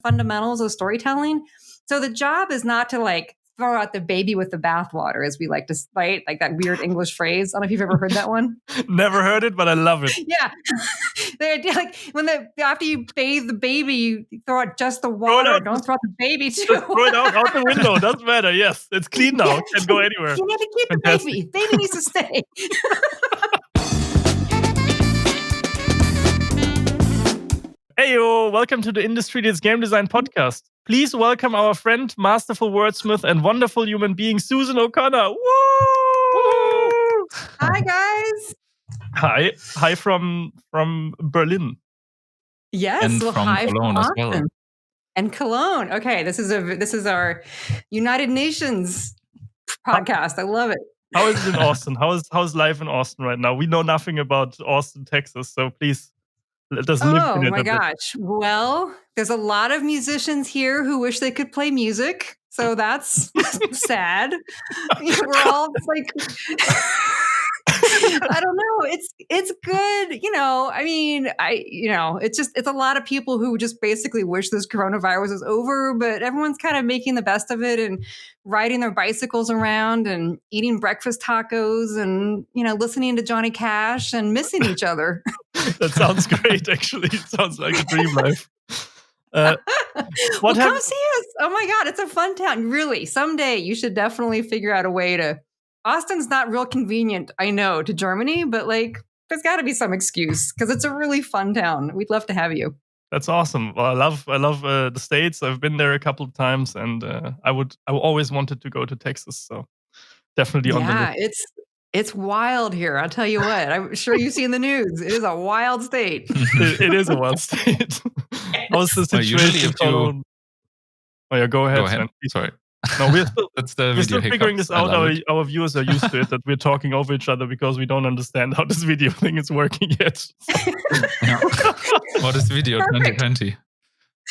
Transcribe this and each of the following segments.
fundamentals of storytelling. So the job is not to like throw out the baby with the bathwater, as we like to cite, like that weird English phrase. I don't know if you've ever heard that one. Never heard it, but I love it. Yeah. The idea, like after you bathe the baby, you throw out just the water. Don't throw out the baby too. Just throw it out the window. Doesn't matter. Yes, it's clean now. Can go anywhere. You need to keep the baby. Baby needs to stay. Heyo, welcome to the Industry Leads Game Design Podcast. Please welcome our friend, masterful wordsmith, and wonderful human being, Susan O'Connor. Woo! Hi, guys. Hi from Berlin. Yes, and well, from hi Cologne from as well. Austin. And Cologne. Okay, this is our United Nations podcast. I love it. How is it in Austin? How's life in Austin right now? We know nothing about Austin, Texas, so please let us live in it. Oh my gosh. Well, there's a lot of musicians here who wish they could play music. So that's sad. We're all like I don't know. It's good. I mean, it's a lot of people who just basically wish this coronavirus was over, but everyone's kind of making the best of it and riding their bicycles around and eating breakfast tacos and, listening to Johnny Cash and missing each other. That sounds great, actually. It sounds like a dream life. Come see us. Oh my God, it's a fun town. Really, someday you should definitely figure out a way to. Austin's not real convenient, I know, to Germany, but there's got to be some excuse because it's a really fun town. We'd love to have you. That's awesome. Well, I love the States. I've been there a couple of times, and I always wanted to go to Texas. So definitely on the list. It's wild here. I'll tell you what. I'm sure you've seen the news. It is a wild state. It is a wild state. How's the situation? Oh yeah, go ahead. Sven. Sorry. No, we're still, That's the we're still video figuring hiccups. this out. Our viewers are used to it, that we're talking over each other because we don't understand how this video thing is working yet. Yeah. What is video 2020?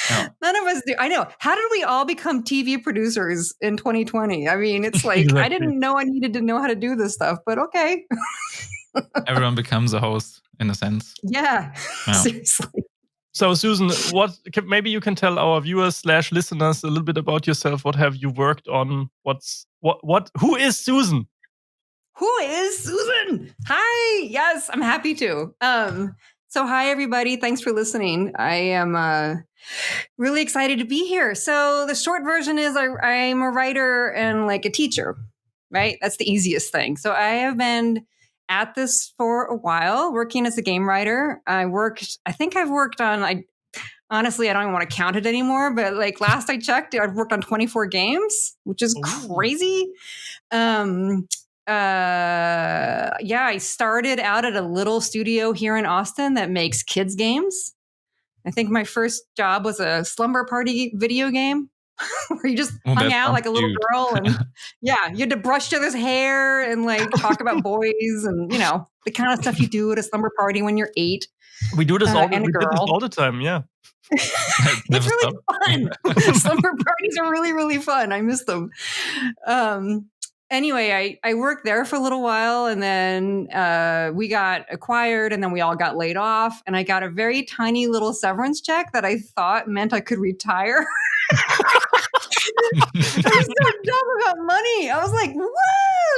Yeah. None of us do. I know. How did we all become TV producers in 2020? I mean, it's like, Exactly. I didn't know I needed to know how to do this stuff, but okay. Everyone becomes a host in a sense. Yeah. Seriously. So, Susan, maybe you can tell our viewers / listeners a little bit about yourself. What have you worked on? Who is Susan? Who is Susan? Hi. Yes, I'm happy to. So hi, everybody. Thanks for listening. I am really excited to be here. So the short version is I'm a writer and a teacher, right? That's the easiest thing. So I have been at this for a while, working as a game writer. I think I've worked on, honestly, I don't even want to count it anymore, but last I checked, I've worked on 24 games, which is crazy. I started out at a little studio here in Austin that makes kids games. I think my first job was a slumber party video game where you just hung out like a little girl and you had to brush each other's hair and talk about boys and the kind of stuff you do at a slumber party when you're 8. We do this all. And We did this all the time. Yeah, it's really fun. Slumber parties are really, really fun. I miss them. Anyway, I worked there for a little while and then we got acquired and then we all got laid off and I got a very tiny little severance check that I thought meant I could retire. I was so dumb about money. I was like, whoa,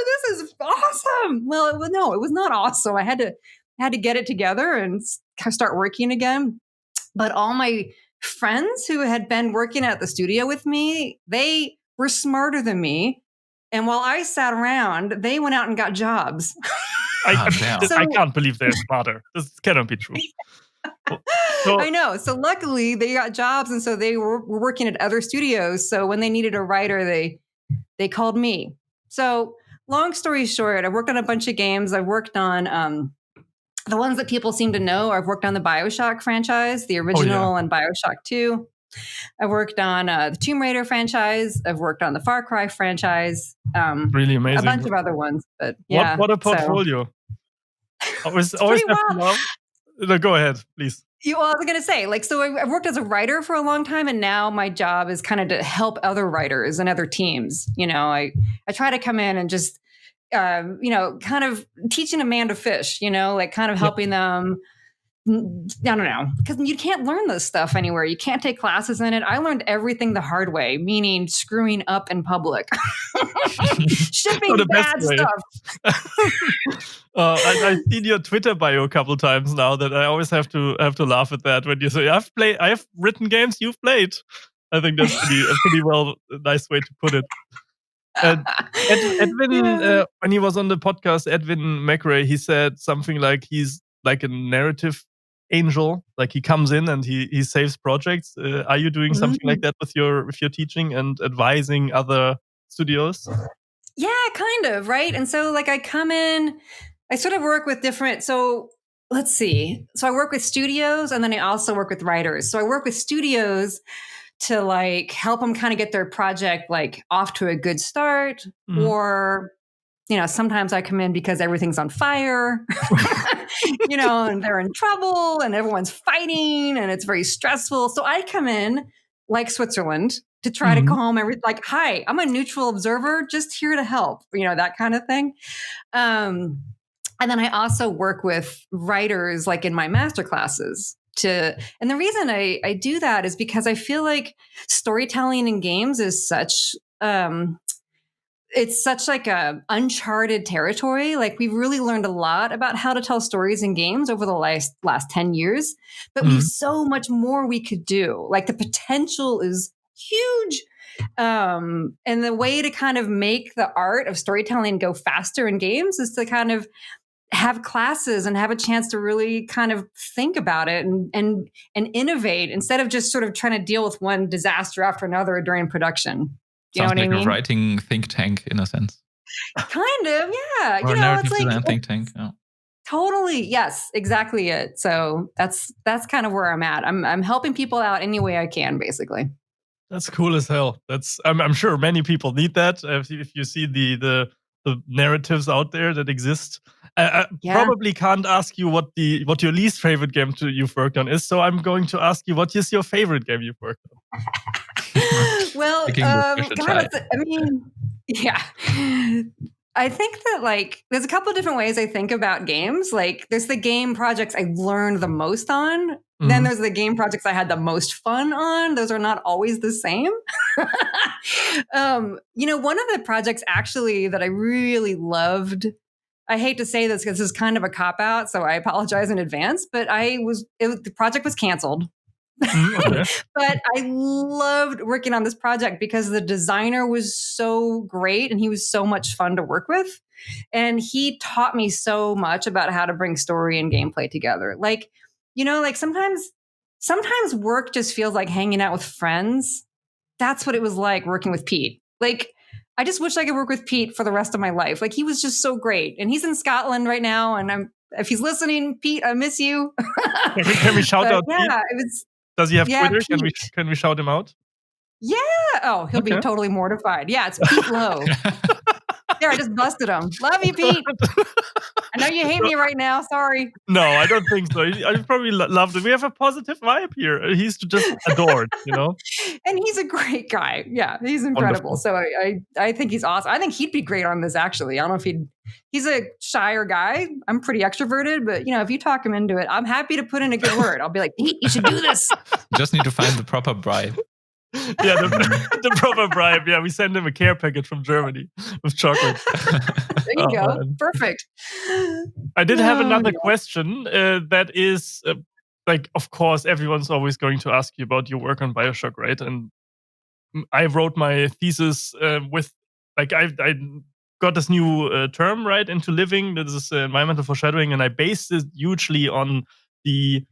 this is awesome. Well, it was not awesome. I had to get it together and start working again. But all my friends who had been working at the studio with me, they were smarter than me. And while I sat around, they went out and got jobs. I can't believe they're smarter. This cannot be true. I know. So luckily, they got jobs, and so they were working at other studios. So when they needed a writer, they called me. So long story short, I worked on a bunch of games. I worked on the ones that people seem to know. I've worked on the Bioshock franchise, the original, and Bioshock 2. I worked on the Tomb Raider franchise. I've worked on the Far Cry franchise. Really amazing. A bunch of other ones, but yeah. What a portfolio! Always have to love. No, go ahead, please. I was going to say, so I've worked as a writer for a long time, and now my job is kind of to help other writers and other teams. I try to come in and just, kind of teaching a man to fish. Kind of helping them don't know, because you can't learn this stuff anywhere. You can't take classes in it. I learned everything the hard way, meaning screwing up in public, shipping bad stuff. I've seen your Twitter bio a couple times now that I always have to laugh at that when you say I've written games you've played. I think that's a nice way to put it. Edwin, when he was on the podcast, Edwin McRae, he said something like he's like a narrative angel. Like he comes in and he saves projects. Are you doing something like that with your teaching and advising other studios? Yeah, kind of, right? And so like I come in, I sort of work with different, so let's see. So I work with studios and then I also work with writers. So I work with studios to like help them kind of get their project like off to a good start, or sometimes I come in because everything's on fire, and they're in trouble and everyone's fighting and it's very stressful. So I come in like Switzerland to try to calm everything. Like, hi, I'm a neutral observer, just here to help, that kind of thing. And then I also work with writers like in my master classes. And the reason I do that is because I feel like storytelling in games is such it's such like a uncharted territory. Like we've really learned a lot about how to tell stories in games over the last 10 years, but we've so much more we could do. Like the potential is huge. And the way to kind of make the art of storytelling go faster in games is to kind of have classes and have a chance to really kind of think about it and innovate instead of just sort of trying to deal with one disaster after another during production. You know what I mean? A writing think tank in a sense. Kind of, yeah. Or a narrative design think tank. Yeah. Totally, yes, exactly it. So that's kind of where I'm at. I'm helping people out any way I can, basically. That's cool as hell. I'm sure many people need that. If you see the narratives out there that exist. I probably can't ask you what your least favorite game you've worked on is. So I'm going to ask you, what is your favorite game you've worked on? Well, yeah. I think that like there's a couple of different ways I think about games. Like there's the game projects I learned the most on. Then there's the game projects I had the most fun on. Those are not always the same. One of the projects actually that I really loved, I hate to say this because this is kind of a cop-out, so I apologize in advance, but the project was canceled. Okay. But I loved working on this project because the designer was so great and he was so much fun to work with. And he taught me so much about how to bring story and gameplay together. Like, like sometimes work just feels like hanging out with friends. That's what it was like working with Pete. Like, I just wish I could work with Pete for the rest of my life. Like, he was just so great. And he's in Scotland right now. And if he's listening, Pete, I miss you. Can we shout out Pete? Yeah, does he have Twitter? Pete. Can we shout him out? Yeah. Oh, he'll be totally mortified. Yeah, it's Pete Lowe. There, I just busted him. Love you, Pete. I know you hate me right now. Sorry. No, I don't think so. I probably loved it. We have a positive vibe here. He's just adored, And he's a great guy. Yeah, he's incredible. Wonderful. So I think he's awesome. I think he'd be great on this, actually. I don't know if he's a shyer guy. I'm pretty extroverted, but if you talk him into it, I'm happy to put in a good word. I'll be like, Pete, you should do this. You just need to find the proper bribe. Yeah, the proper bribe. Yeah, we send him a care package from Germany with chocolate. There you go. Man. Perfect. I did have another question that is, of course, everyone's always going to ask you about your work on Bioshock, right? And I wrote my thesis with, I got this new term, right, into living. This is environmental foreshadowing, and I based it hugely on the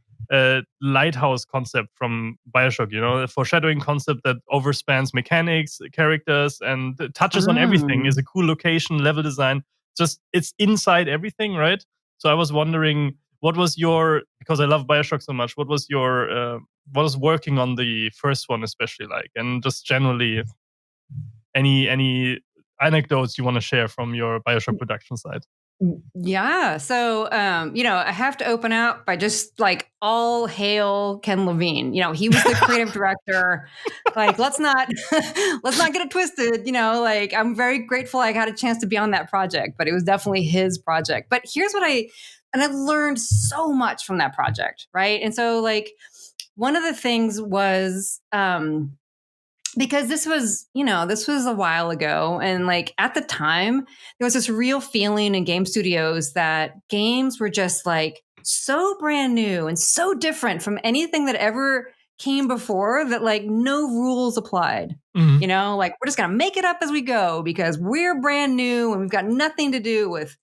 lighthouse concept from Bioshock, the foreshadowing concept that overspans mechanics, characters, and touches on everything. Is a cool location, level design. Just it's inside everything, right? So I was wondering, because I love Bioshock so much, what was working on the first one especially like, and just generally any anecdotes you want to share from your Bioshock production side? Yeah. So, I have to open out by just like all hail Ken Levine. He was the creative director. Like, let's not get it twisted. Like I'm very grateful I got a chance to be on that project, but it was definitely his project. But here's what And I learned so much from that project, right? And so like one of the things was because this was a while ago, and like at the time there was this real feeling in game studios that games were just like so brand new and so different from anything that ever came before, that like no rules applied. Like we're just gonna make it up as we go because we're brand new and we've got nothing to do with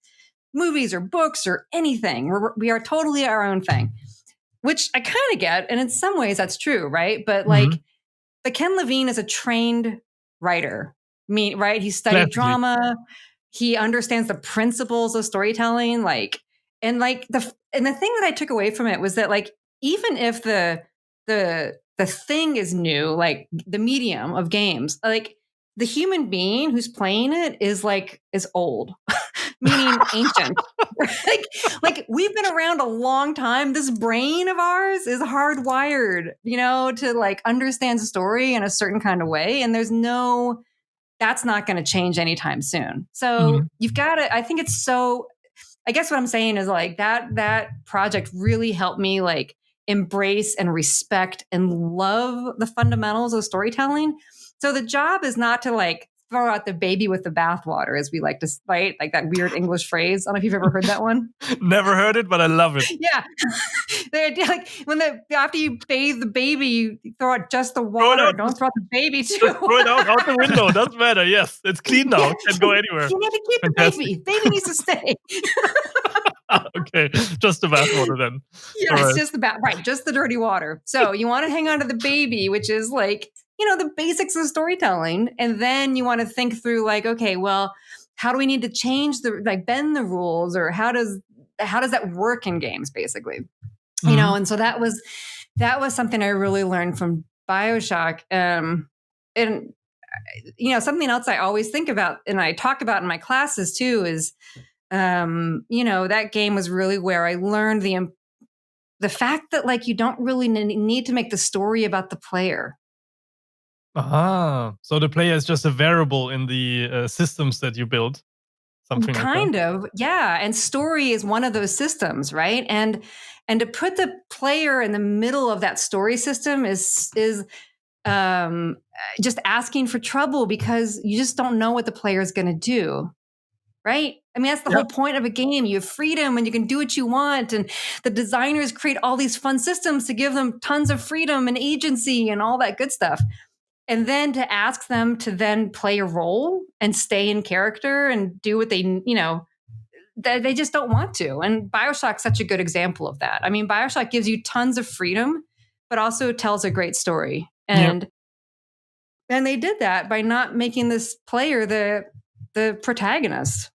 movies or books or anything. We are totally our own thing, which I kind of get, and in some ways that's true, right? But like but Ken Levine is a trained writer. Right? He studied drama. He understands the principles of storytelling. And the thing that I took away from it was that like, even if the thing is new, like the medium of games, like the human being who's playing it is old, meaning ancient. like we've been around a long time. This brain of ours is hardwired, to like understand story in a certain kind of way. And that's not going to change anytime soon. So you've got to, I think it's so, I guess what I'm saying is like that project really helped me like embrace and respect and love the fundamentals of storytelling. So the job is not to like throw out the baby with the bathwater, as we like to, right? Like that weird English phrase. I don't know if you've ever heard that one. Never heard it, but I love it. Yeah. They're like after you bathe the baby, you throw out just the water. Don't throw out the baby too. Just throw it out the window. Doesn't matter. Yes, it's clean now. Can't go anywhere. You need to keep the baby. Baby needs to stay. Okay, just the bathwater then. Yes, right. Just the dirty water. So you want to hang on to the baby, which is like, the basics of storytelling. And then you want to think through like, okay, well, how do we need to change bend the rules, or how does that work in games, basically? And so that was something I really learned from Bioshock. And something else I always think about and I talk about in my classes too is, that game was really where I learned the fact that like you don't really need to make the story about the player. So the player is just a variable in the systems that you build. Something kind of, yeah. And story is one of those systems, right? And to put the player in the middle of that story system is just asking for trouble, because you just don't know what the player is going to do, right? I mean, that's the whole point of a game. You have freedom and you can do what you want. And the designers create all these fun systems to give them tons of freedom and agency and all that good stuff. And then to ask them to then play a role and stay in character and do what they just don't want to. And Bioshock's such a good example of that. I mean, Bioshock gives you tons of freedom, but also tells a great story. And they did that by not making this player the protagonist,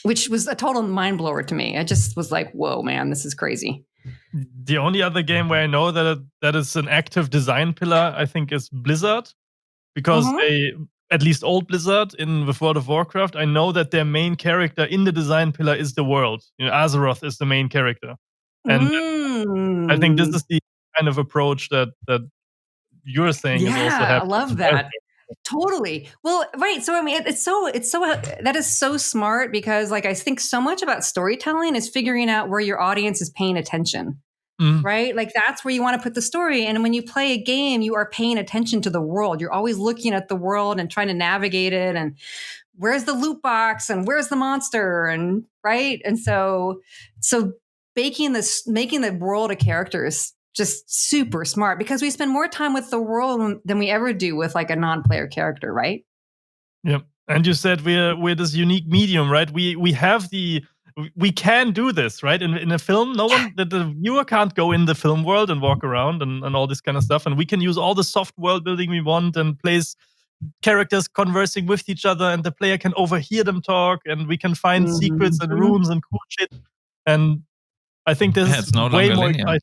which was a total mind blower to me. I just was like, whoa, man, this is crazy. The only other game where I know that is an active design pillar, I think, is Blizzard, because they, at least old Blizzard in the World of Warcraft, I know that their main character in the design pillar is the world. Azeroth is the main character, and I think this is the kind of approach that you're saying is also happening. I love that. Totally. Well, right. So, I mean, it's so that is so smart, because like, I think so much about storytelling is figuring out where your audience is paying attention, right? Like that's where you want to put the story. And when you play a game, you are paying attention to the world. You're always looking at the world and trying to navigate it. And where's the loot box and where's the monster? And right. And so making the world a character is just super smart, because we spend more time with the world than we ever do with like a non-player character, right? Yep. And you said we're this unique medium, right? We can do this, right? In a film, the viewer can't go in the film world and walk around and all this kind of stuff. And we can use all the soft world building we want and place characters conversing with each other, and the player can overhear them talk, and we can find secrets and runes and cool shit. And I think this is way more exciting.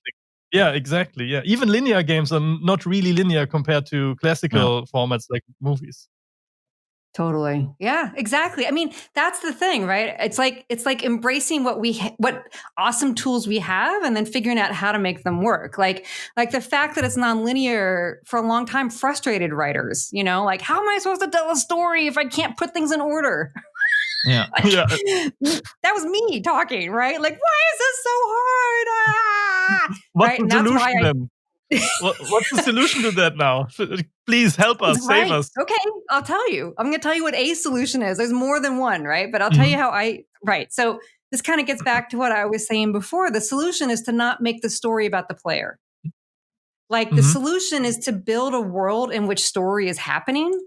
Yeah, exactly. Yeah, even linear games are not really linear compared to classical formats like movies. Totally. Yeah, exactly. I mean, that's the thing, right? It's like embracing what awesome tools we have, and then figuring out how to make them work. Like the fact that it's nonlinear for a long time frustrated writers. Like, how am I supposed to tell a story if I can't put things in order? Yeah. That was me talking, right? Like, why is this so hard? What's right? the solution then? What's the solution to that now? Please help us, save us. Okay, I'll tell you. I'm going to tell you what a solution is. There's more than one, right? But I'll tell you how right. So this kind of gets back to what I was saying before. The solution is to not make the story about the player. Like the solution is to build a world in which story is happening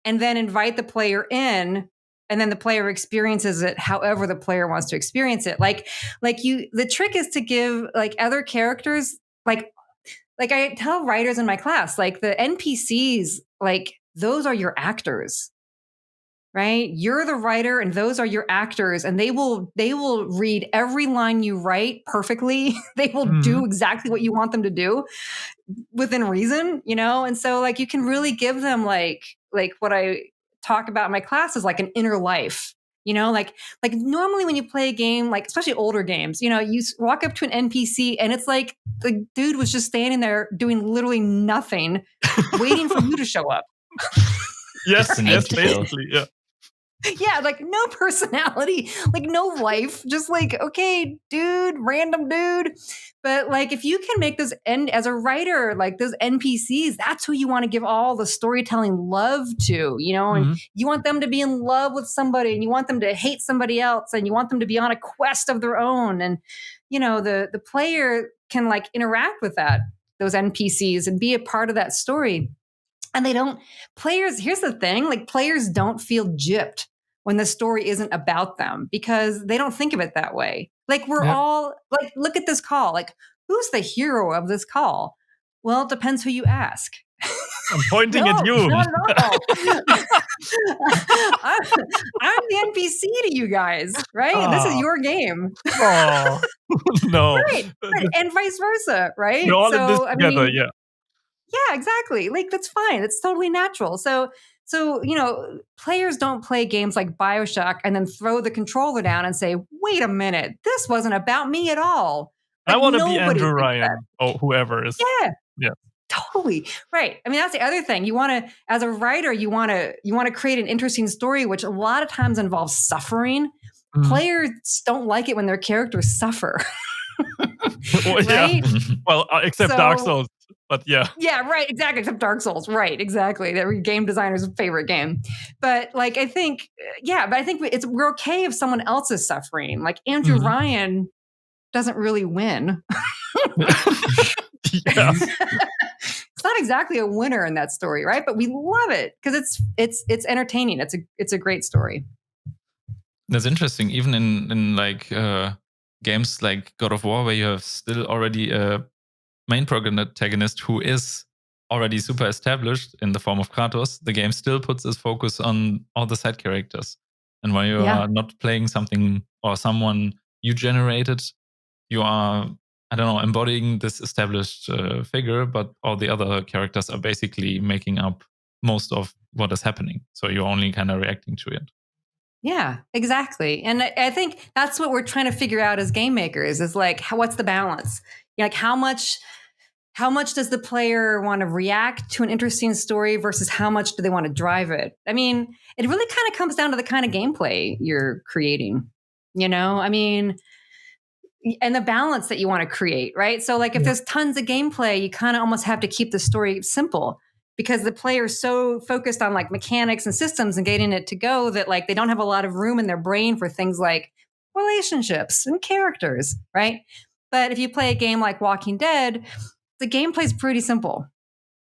and then invite the player in, and then the player experiences it however the player wants to experience it. The trick is to give like other characters, like I tell writers in my class, like the NPCs, like those are your actors, right? You're the writer and those are your actors, and they will read every line you write perfectly. They will do exactly what you want them to do within reason, And so like you can really give them like what I talk about in my class is like an inner life. Like normally when you play a game, like especially older games, you walk up to an NPC and it's like the dude was just standing there doing literally nothing, waiting for you to show up. Yes, basically, yeah. Yeah, like no personality, like no life, just like, okay, dude, random dude. But like if you can make those as a writer, like those NPCs, that's who you want to give all the storytelling love to, and you want them to be in love with somebody and you want them to hate somebody else and you want them to be on a quest of their own. And, the player can like interact with those NPCs and be a part of that story. And here's the thing, like players don't feel gypped when the story isn't about them because they don't think of it that way. Like we're all like, look at this call. Like who's the hero of this call? Well, it depends who you ask. I'm pointing at you. Not at all. I'm the NPC to you guys, right? Oh. This is your game. Oh, no. Right. And vice versa, right? We're all in this together, yeah. Yeah, exactly. Like that's fine. It's totally natural. So players don't play games like Bioshock and then throw the controller down and say, "Wait a minute, this wasn't about me at all." Like, I want to be Andrew Ryan or whoever is. Yeah. Totally. Right. I mean, that's the other thing. You want to, as a writer, you want to create an interesting story, which a lot of times involves suffering. Players don't like it when their characters suffer. Right? Well, except Dark Souls. But yeah. Yeah, right. Exactly. Except Dark Souls. Right. Exactly. Every game designer's favorite game. But like, I think we're okay if someone else is suffering. Like Andrew Ryan doesn't really win. Yeah. It's not exactly a winner in that story, right? But we love it because it's entertaining. It's a great story. That's interesting. Even in like games like God of War, where you have still already a main protagonist who is already super established in the form of Kratos, the game still puts its focus on all the side characters. And when you are not playing something or someone you generated, you are, I don't know, embodying this established figure, but all the other characters are basically making up most of what is happening. So you're only kind of reacting to it. Yeah, exactly. And I think that's what we're trying to figure out as game makers is like, what's the balance? Like how much does the player want to react to an interesting story versus how much do they want to drive it? I mean, it really kind of comes down to the kind of gameplay you're creating, I mean, and the balance that you want to create, right? So like if there's tons of gameplay, you kind of almost have to keep the story simple because the player is so focused on like mechanics and systems and getting it to go that like they don't have a lot of room in their brain for things like relationships and characters, right? But if you play a game like Walking Dead, the gameplay is pretty simple.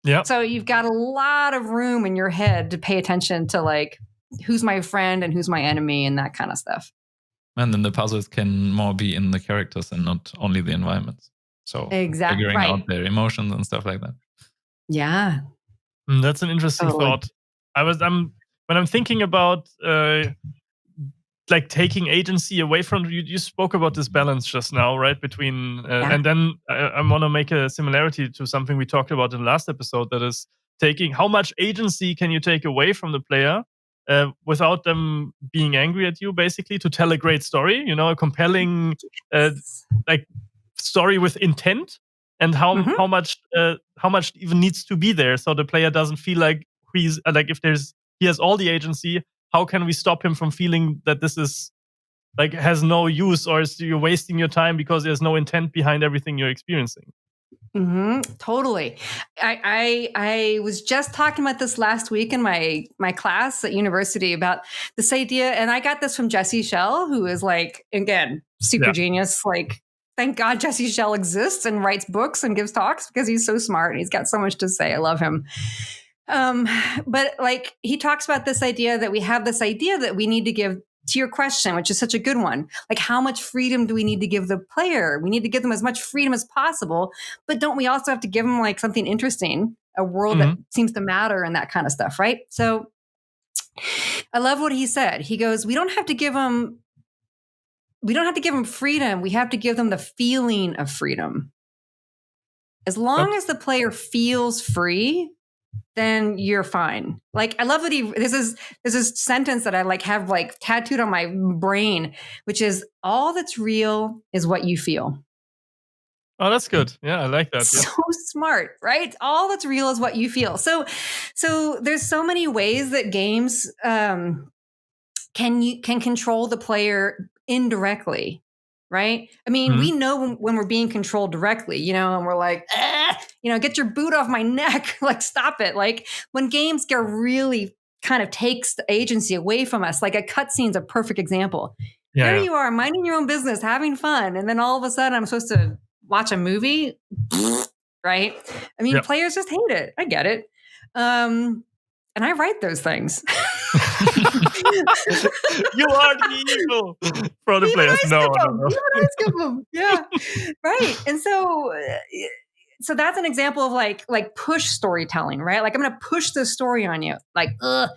Yeah. So you've got a lot of room in your head to pay attention to like who's my friend and who's my enemy and that kind of stuff. And then the puzzles can more be in the characters and not only the environments. So figuring out their emotions and stuff like that. Yeah. That's an interesting thought. When I'm thinking about like taking agency away from you spoke about this balance just now, right? Between and then I want to make a similarity to something we talked about in the last episode, that is taking how much agency can you take away from the player without them being angry at you, basically, to tell a great story, a compelling like story with intent, and how much even needs to be there so the player doesn't feel like he's like, if he has all the agency, how can we stop him from feeling that this is like has no use, or you're wasting your time because there's no intent behind everything you're experiencing? Totally. I was just talking about this last week in my class at university about this idea, and I got this from Jesse Schell, who is like, again, super genius. Like, thank God Jesse Schell exists and writes books and gives talks because he's so smart and he's got so much to say. I love him. But like, he talks about this idea that we have this idea that we need to give, to your question, which is such a good one. Like, how much freedom do we need to give the player? We need to give them as much freedom as possible, but don't we also have to give them like something interesting, a world that seems to matter and that kind of stuff, right? So I love what he said. He goes, we don't have to give them freedom. We have to give them the feeling of freedom. As long as the player feels free, then you're fine. Like, I love that there's this sentence that I like have like tattooed on my brain, which is, all that's real is what you feel. Oh, that's good. Yeah, I like that. So smart, right? All that's real is what you feel. So there's so many ways that games can control the player indirectly, right? I mean, we know when we're being controlled directly, and we're like, get your boot off my neck, like, stop it. Like, when games get really kind of takes the agency away from us, like a cutscene's a perfect example. There you are, minding your own business, having fun, and then all of a sudden I'm supposed to watch a movie, right? I mean, players just hate it. I get it. And I write those things. You are the evil for the players. No. Yeah, right. And so that's an example of like push storytelling, right? Like, I'm going to push this story on you, like, ugh.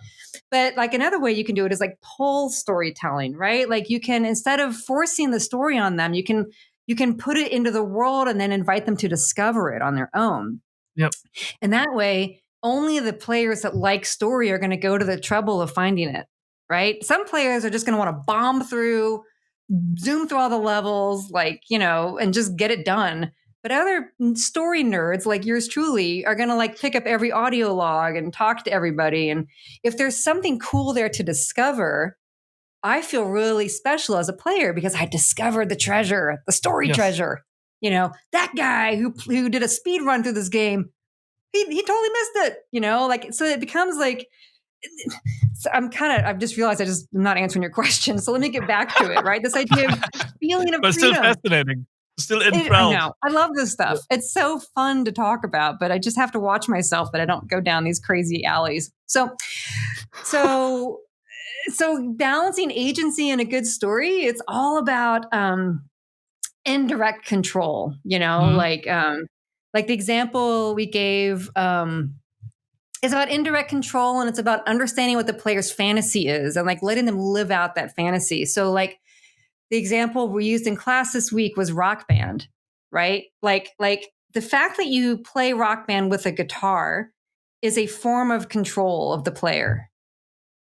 But like, another way you can do it is like pull storytelling, right? Like, you can, instead of forcing the story on them, you can put it into the world and then invite them to discover it on their own. Yep. And that way, only the players that like story are going to go to the trouble of finding it, right? Some players are just going to want to bomb through, zoom through all the levels, like, and just get it done. But other story nerds like yours truly are going to like pick up every audio log and talk to everybody. And if there's something cool there to discover, I feel really special as a player because I discovered the treasure, the story treasure. That guy who did a speed run through this game, he totally missed it, like, so it becomes like, so I've just realized I'm not answering your question. So let me get back to it, right? This idea of feeling of freedom. Still fascinating. Still enthralled. I know. I love this stuff. It's so fun to talk about, but I just have to watch myself that I don't go down these crazy alleys. So balancing agency in a good story, it's all about indirect control, like the example we gave is about indirect control, and it's about understanding what the player's fantasy is and like letting them live out that fantasy. So like the example we used in class this week was Rock Band, right? Like the fact that you play Rock Band with a guitar is a form of control of the player.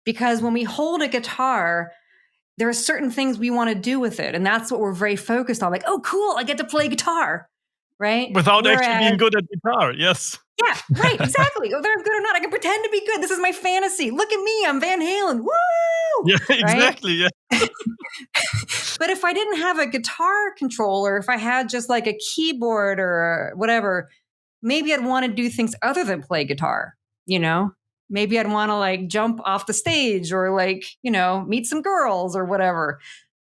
Because when we hold a guitar, there are certain things we want to do with it. And that's what we're very focused on. Like, oh, cool, I get to play guitar, right? Without actually being good at guitar, yes. Yeah, right, exactly. Whether I'm good or not, I can pretend to be good. This is my fantasy. Look at me, I'm Van Halen. Woo! Yeah, exactly, right? Yeah. But if I didn't have a guitar controller, if I had just like a keyboard or whatever, maybe I'd want to do things other than play guitar, Maybe I'd want to like jump off the stage or like, meet some girls or whatever.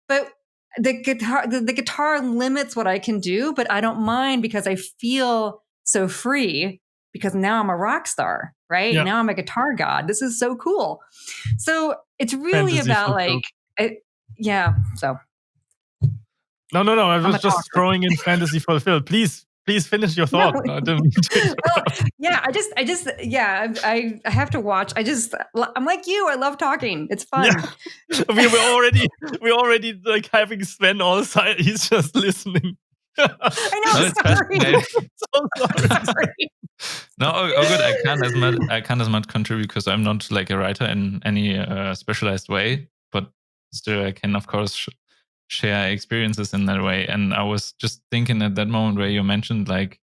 But the guitar limits what I can do, but I don't mind because I feel so free because now I'm a rock star, right? Yep. Now I'm a guitar god. This is so cool. So it's really Fantasy about fulfilled. So. No. I was just throwing in fantasy fulfilled. Please finish your thought. No, I didn't mean to. I have to watch. I'm like you. I love talking. It's fun. Yeah. we're already like having Sven all side. He's just listening. I know. Sorry. So sorry. No, good. I can't as much contribute because I'm not like a writer in any specialized way, but still I can of course share experiences in that way. And I was just thinking at that moment where you mentioned like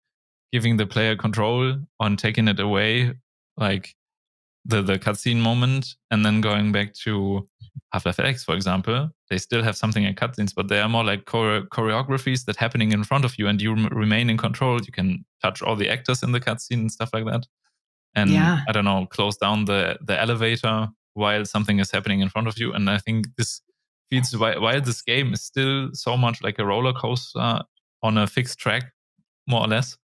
giving the player control on taking it away, like the cutscene moment, and then going back to Half-Life Alyx, for example, they still have something in cutscenes, but they are more like choreographies that happening in front of you, and you remain in control. You can touch all the actors in the cutscene and stuff like that. And I don't know, close down the elevator while something is happening in front of you. And I think this feels, while this game is still so much like a roller coaster on a fixed track, more or less,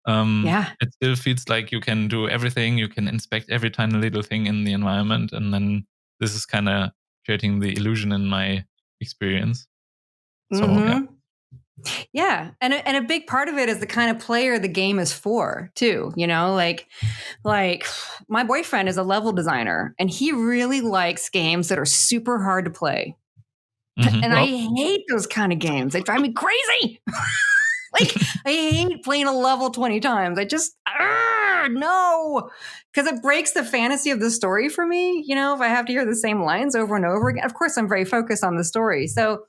it still feels like you can do everything. You can inspect every tiny little thing in the environment. And then this is kind of creating the illusion in my experience. So, yeah. And a big part of it is the kind of player the game is for too, you know, like my boyfriend is a level designer and he really likes games that are super hard to play. And I hate those kind of games. They drive me crazy. Like I hate playing a level 20 times. I just, no, because it breaks the fantasy of the story for me. You know, if I have to hear the same lines over and over again, of course I'm very focused on the story. So,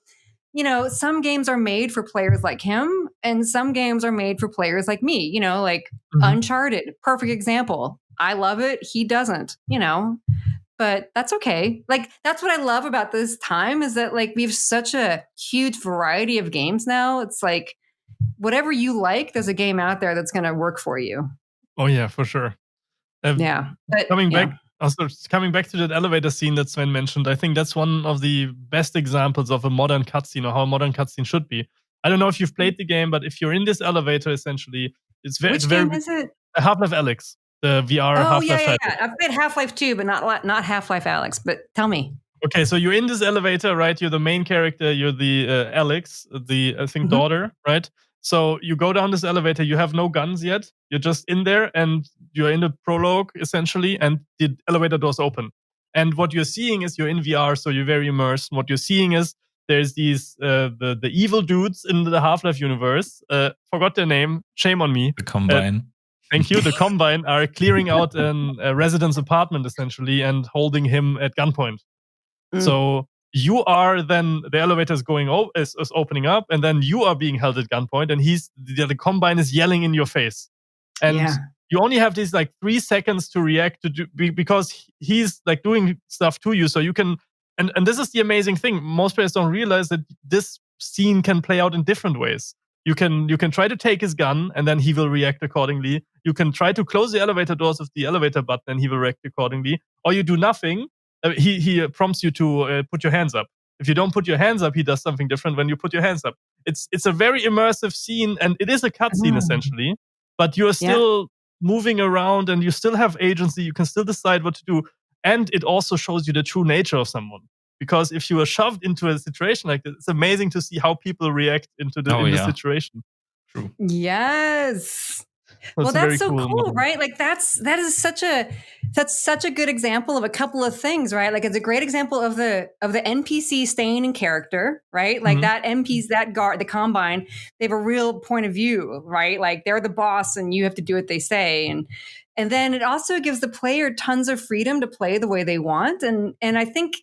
you know, some games are made for players like him and some games are made for players like me, you know, like Uncharted, perfect example. I love it. He doesn't, you know, but that's okay. Like, that's what I love about this time is that like we have such a huge variety of games now. It's like whatever you like, there's a game out there that's going to work for you. Oh yeah, for sure. But coming back to that elevator scene that Sven mentioned, I think that's one of the best examples of a modern cutscene or how a modern cutscene should be. I don't know if you've played the game, but if you're in this elevator, essentially, Which game is it? Half-Life Alyx, the VR Half-Life. Yeah. I've played Half-Life 2, but not Half-Life Alyx. But tell me. Okay, so you're in this elevator, right? You're the main character. You're the Alyx, the I think daughter, right? So you go down this elevator. You have no guns yet. You're just in there, and you're in the prologue essentially, and the elevator doors open. And what you're seeing is you're in VR, so you're very immersed. What you're seeing is there's these the evil dudes in the Half-Life universe. Forgot their name. Shame on me. The Combine. Thank you. The Combine are clearing out a resident's apartment essentially and holding him at gunpoint. So you are then the elevator is is opening up, and then you are being held at gunpoint, and the Combine is yelling in your face, and you only have these like 3 seconds to react because he's like doing stuff to you, so you can. And this is the amazing thing. Most players don't realize that this scene can play out in different ways. You can try to take his gun, and then he will react accordingly. You can try to close the elevator doors with the elevator button, and he will react accordingly. Or you do nothing. He prompts you to put your hands up. If you don't put your hands up, he does something different when you put your hands up. It's a very immersive scene, and it is a cutscene essentially. But you are still moving around, and you still have agency. You can still decide what to do, and it also shows you the true nature of someone. Because if you are shoved into a situation like this, it's amazing to see how people react into the situation. True. Yes. Well, that's so cool, right? Like that is such a good example of a couple of things, right? Like it's a great example of the NPC staying in character, right? Like that NPC, that guard, the Combine, they have a real point of view, right? Like they're the boss and you have to do what they say. And then it also gives the player tons of freedom to play the way they want. And I think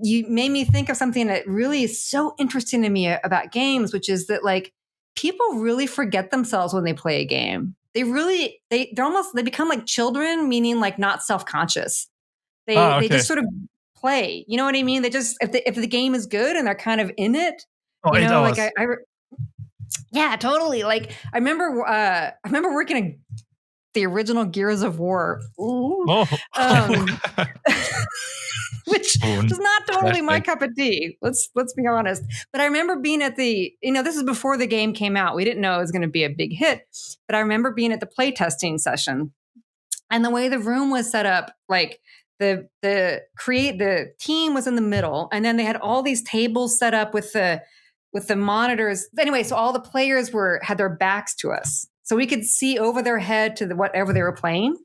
you made me think of something that really is so interesting to me about games, which is that like people really forget themselves when they play a game. They become like children, meaning like not self-conscious. They just sort of play. You know what I mean? They just if the game is good and they're kind of in it. Oh, you 8 know, hours. like yeah, totally. Like I remember working at the original Gears of War. Which was not totally my cup of tea. Let's be honest. But I remember being at this is before the game came out. We didn't know it was going to be a big hit. But I remember being at the playtesting session. And the way the room was set up, like the team was in the middle, and then they had all these tables set up with the monitors. Anyway, so all the players had their backs to us. So we could see over their head to whatever they were playing.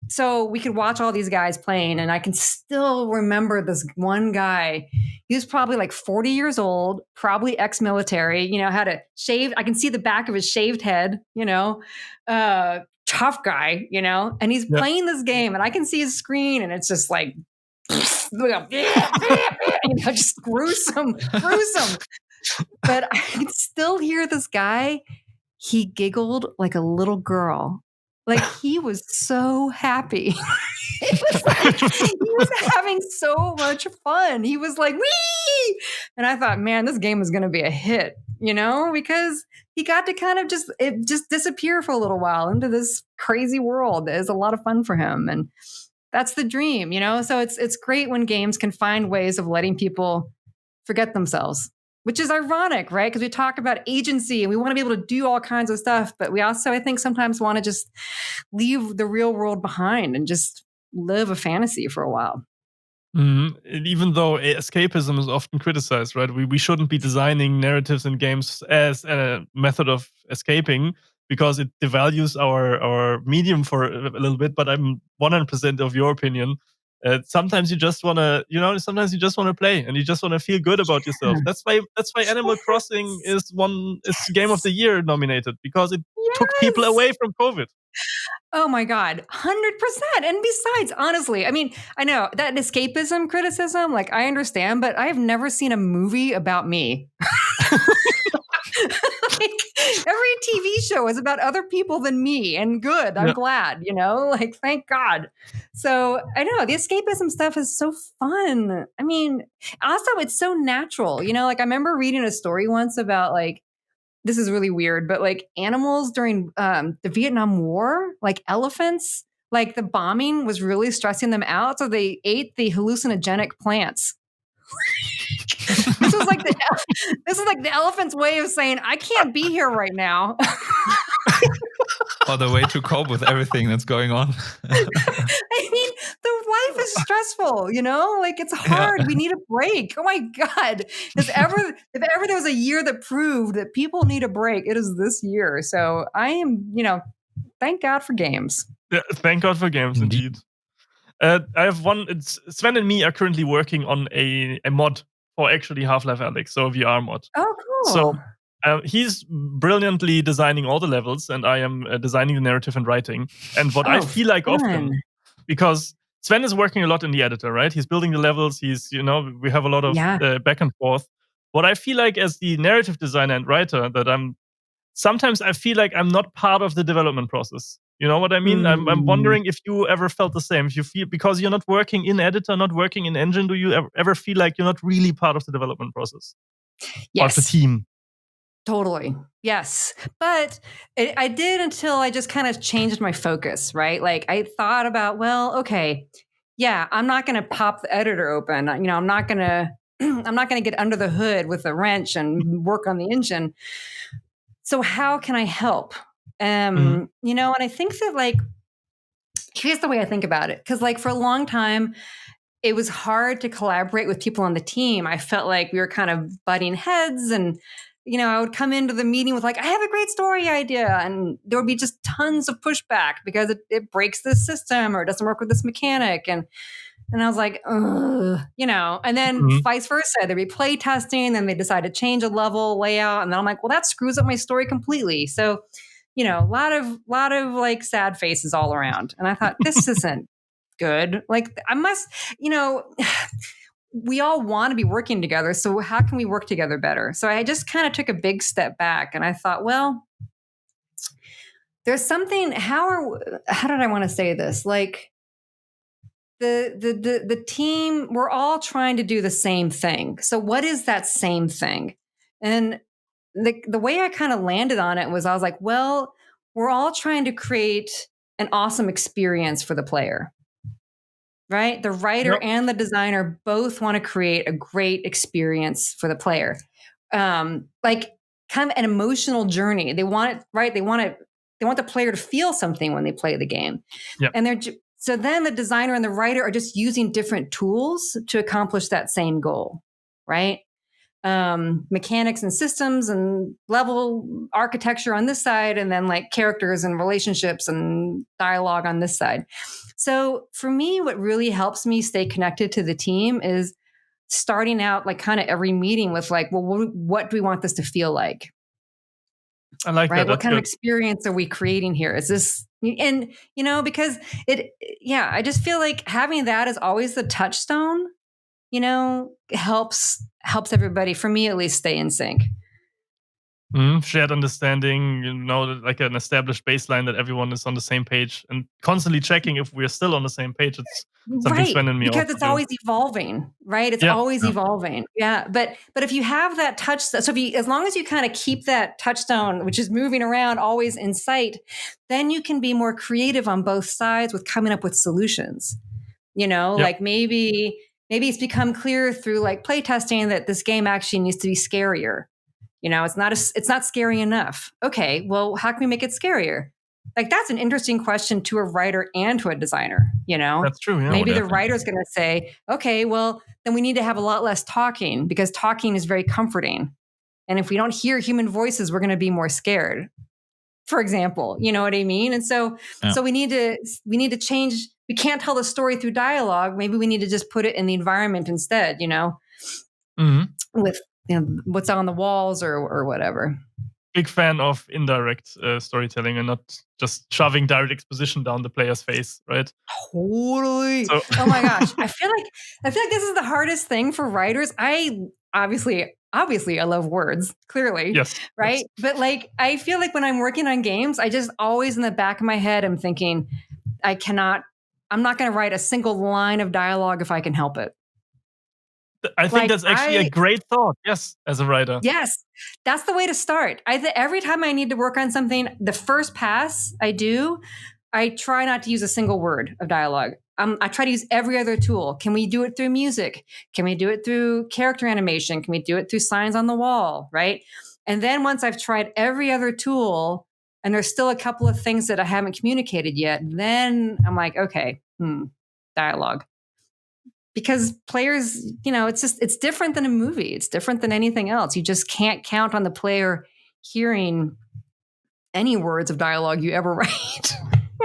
So we could watch all these guys playing, and I can still remember this one guy. He was probably like 40 years old, probably ex-military, you know, had a shaved, I can see the back of his shaved head, you know, tough guy, you know, and he's playing this game, and I can see his screen, and it's just like, just gruesome. But I can still hear this guy. He giggled like a little girl. Like, he was so happy. It was like, he was having so much fun. He was like, wee! And I thought, man, this game is going to be a hit, because he got to kind of just disappear for a little while into this crazy world. It was a lot of fun for him. And that's the dream, So it's great when games can find ways of letting people forget themselves, which is ironic, right? Because we talk about agency and we want to be able to do all kinds of stuff, but we also, I think, sometimes want to just leave the real world behind and just live a fantasy for a while. Mm-hmm. Even though escapism is often criticized, right? We shouldn't be designing narratives in games as a method of escaping because it devalues our medium for a little bit. But I'm 100% of your opinion. Sometimes you just want to, sometimes you just want to play and you just want to feel good about yourself. That's why Animal Crossing is Game of the Year nominated, because it took people away from COVID. Oh my God, 100%. And besides, honestly, I mean, I know that escapism criticism, like, I understand, but I've never seen a movie about me. Like, every TV show is about other people than me, and good. I'm glad, like, thank God. So I know the escapism stuff is so fun. I mean, also it's so natural, like, I remember reading a story once about, like, this is really weird, but like animals during the Vietnam War, like elephants, like the bombing was really stressing them out. So they ate the hallucinogenic plants. This was like the elephant's way of saying, I can't be here right now. Or the way to cope with everything that's going on. I mean, the life is stressful, like, it's hard. Yeah. We need a break. Oh my God. If ever there was a year that proved that people need a break, it is this year. So I am, thank God for games. Yeah, thank God for games, indeed. I have one. Sven and me are currently working on a mod for actually Half-Life Alyx, so a VR mod. Oh, cool. So he's brilliantly designing all the levels, and I am designing the narrative and writing. And what I feel like often, because Sven is working a lot in the editor, right? He's building the levels. He's, we have a lot of back and forth. What I feel like as the narrative designer and writer, that sometimes I feel like I'm not part of the development process. You know what I mean? I'm wondering if you ever felt the same. If you feel, because you're not working in editor, not working in engine, do you ever feel like you're not really part of the development process? Yes. Or the team? Totally. Yes. But I did until I just kind of changed my focus, right? Like, I thought about, well, okay, yeah, I'm not going to pop the editor open. I'm not going to get under the hood with a wrench and work on the engine. So how can I help? And I think that, like, here's the way I think about it. Because, like, for a long time, it was hard to collaborate with people on the team. I felt like we were kind of butting heads, and I would come into the meeting with, like, I have a great story idea, and there would be just tons of pushback because it breaks this system or it doesn't work with this mechanic. And I was like, ugh, and then vice versa. There'd be play testing, then they decide to change a level layout. And then I'm like, well, that screws up my story completely. So, a lot of like sad faces all around. And I thought, this isn't good. Like, I must, we all want to be working together. So how can we work together better? So I just kind of took a big step back, and I thought, well, there's something, how did I want to say this? Like, the team, we're all trying to do the same thing. So what is that same thing? And the way I kind of landed on it was, I was like, well, we're all trying to create an awesome experience for the player. Right? The writer and the designer both want to create a great experience for the player. Like, kind of an emotional journey. They want it, right? They want the player to feel something when they play the game. Yep. And so then the designer and the writer are just using different tools to accomplish that same goal, right? Mechanics and systems and level architecture on this side, and then like characters and relationships and dialogue on this side. So for me, what really helps me stay connected to the team is starting out, like, kind of every meeting with, like, well, what do we want this to feel like? I like right? that. What kind of experience are we creating here? Is this, and because I just feel like having that as always the touchstone, helps everybody, for me at least, stay in sync. Shared understanding, like an established baseline that everyone is on the same page, and constantly checking if we're still on the same page. It's something Sven and me because also it's do. always evolving, right? It's always evolving. Yeah. But if you have that touchstone, so as long as you kind of keep that touchstone, which is moving around always in sight, then you can be more creative on both sides with coming up with solutions. Like maybe it's become clear through like playtesting that this game actually needs to be scarier. It's not scary enough. Okay, well, how can we make it scarier? Like, that's an interesting question to a writer and to a designer. That's true. Yeah. Maybe the writer's going to say, okay, well, then we need to have a lot less talking because talking is very comforting. And if we don't hear human voices, we're going to be more scared, for example. You know what I mean? And so we need to change. We can't tell the story through dialogue. Maybe we need to just put it in the environment instead, with what's on the walls or whatever. Big fan of indirect storytelling and not just shoving direct exposition down the player's face, right? Totally. So, oh my gosh, I feel like this is the hardest thing for writers. I obviously I love words, clearly, yes, right? Yes. But like, I feel like when I'm working on games, I just always in the back of my head, I'm thinking, I'm not going to write a single line of dialogue if I can help it. I think that's actually a great thought. Yes, as a writer. Yes, that's the way to start. Every time I need to work on something, the first pass I do, I try not to use a single word of dialogue. I try to use every other tool. Can we do it through music? Can we do it through character animation? Can we do it through signs on the wall? Right. And then once I've tried every other tool and there's still a couple of things that I haven't communicated yet, then I'm like, okay, dialogue. Because players, it's different than a movie. It's different than anything else. You just can't count on the player hearing any words of dialogue you ever write.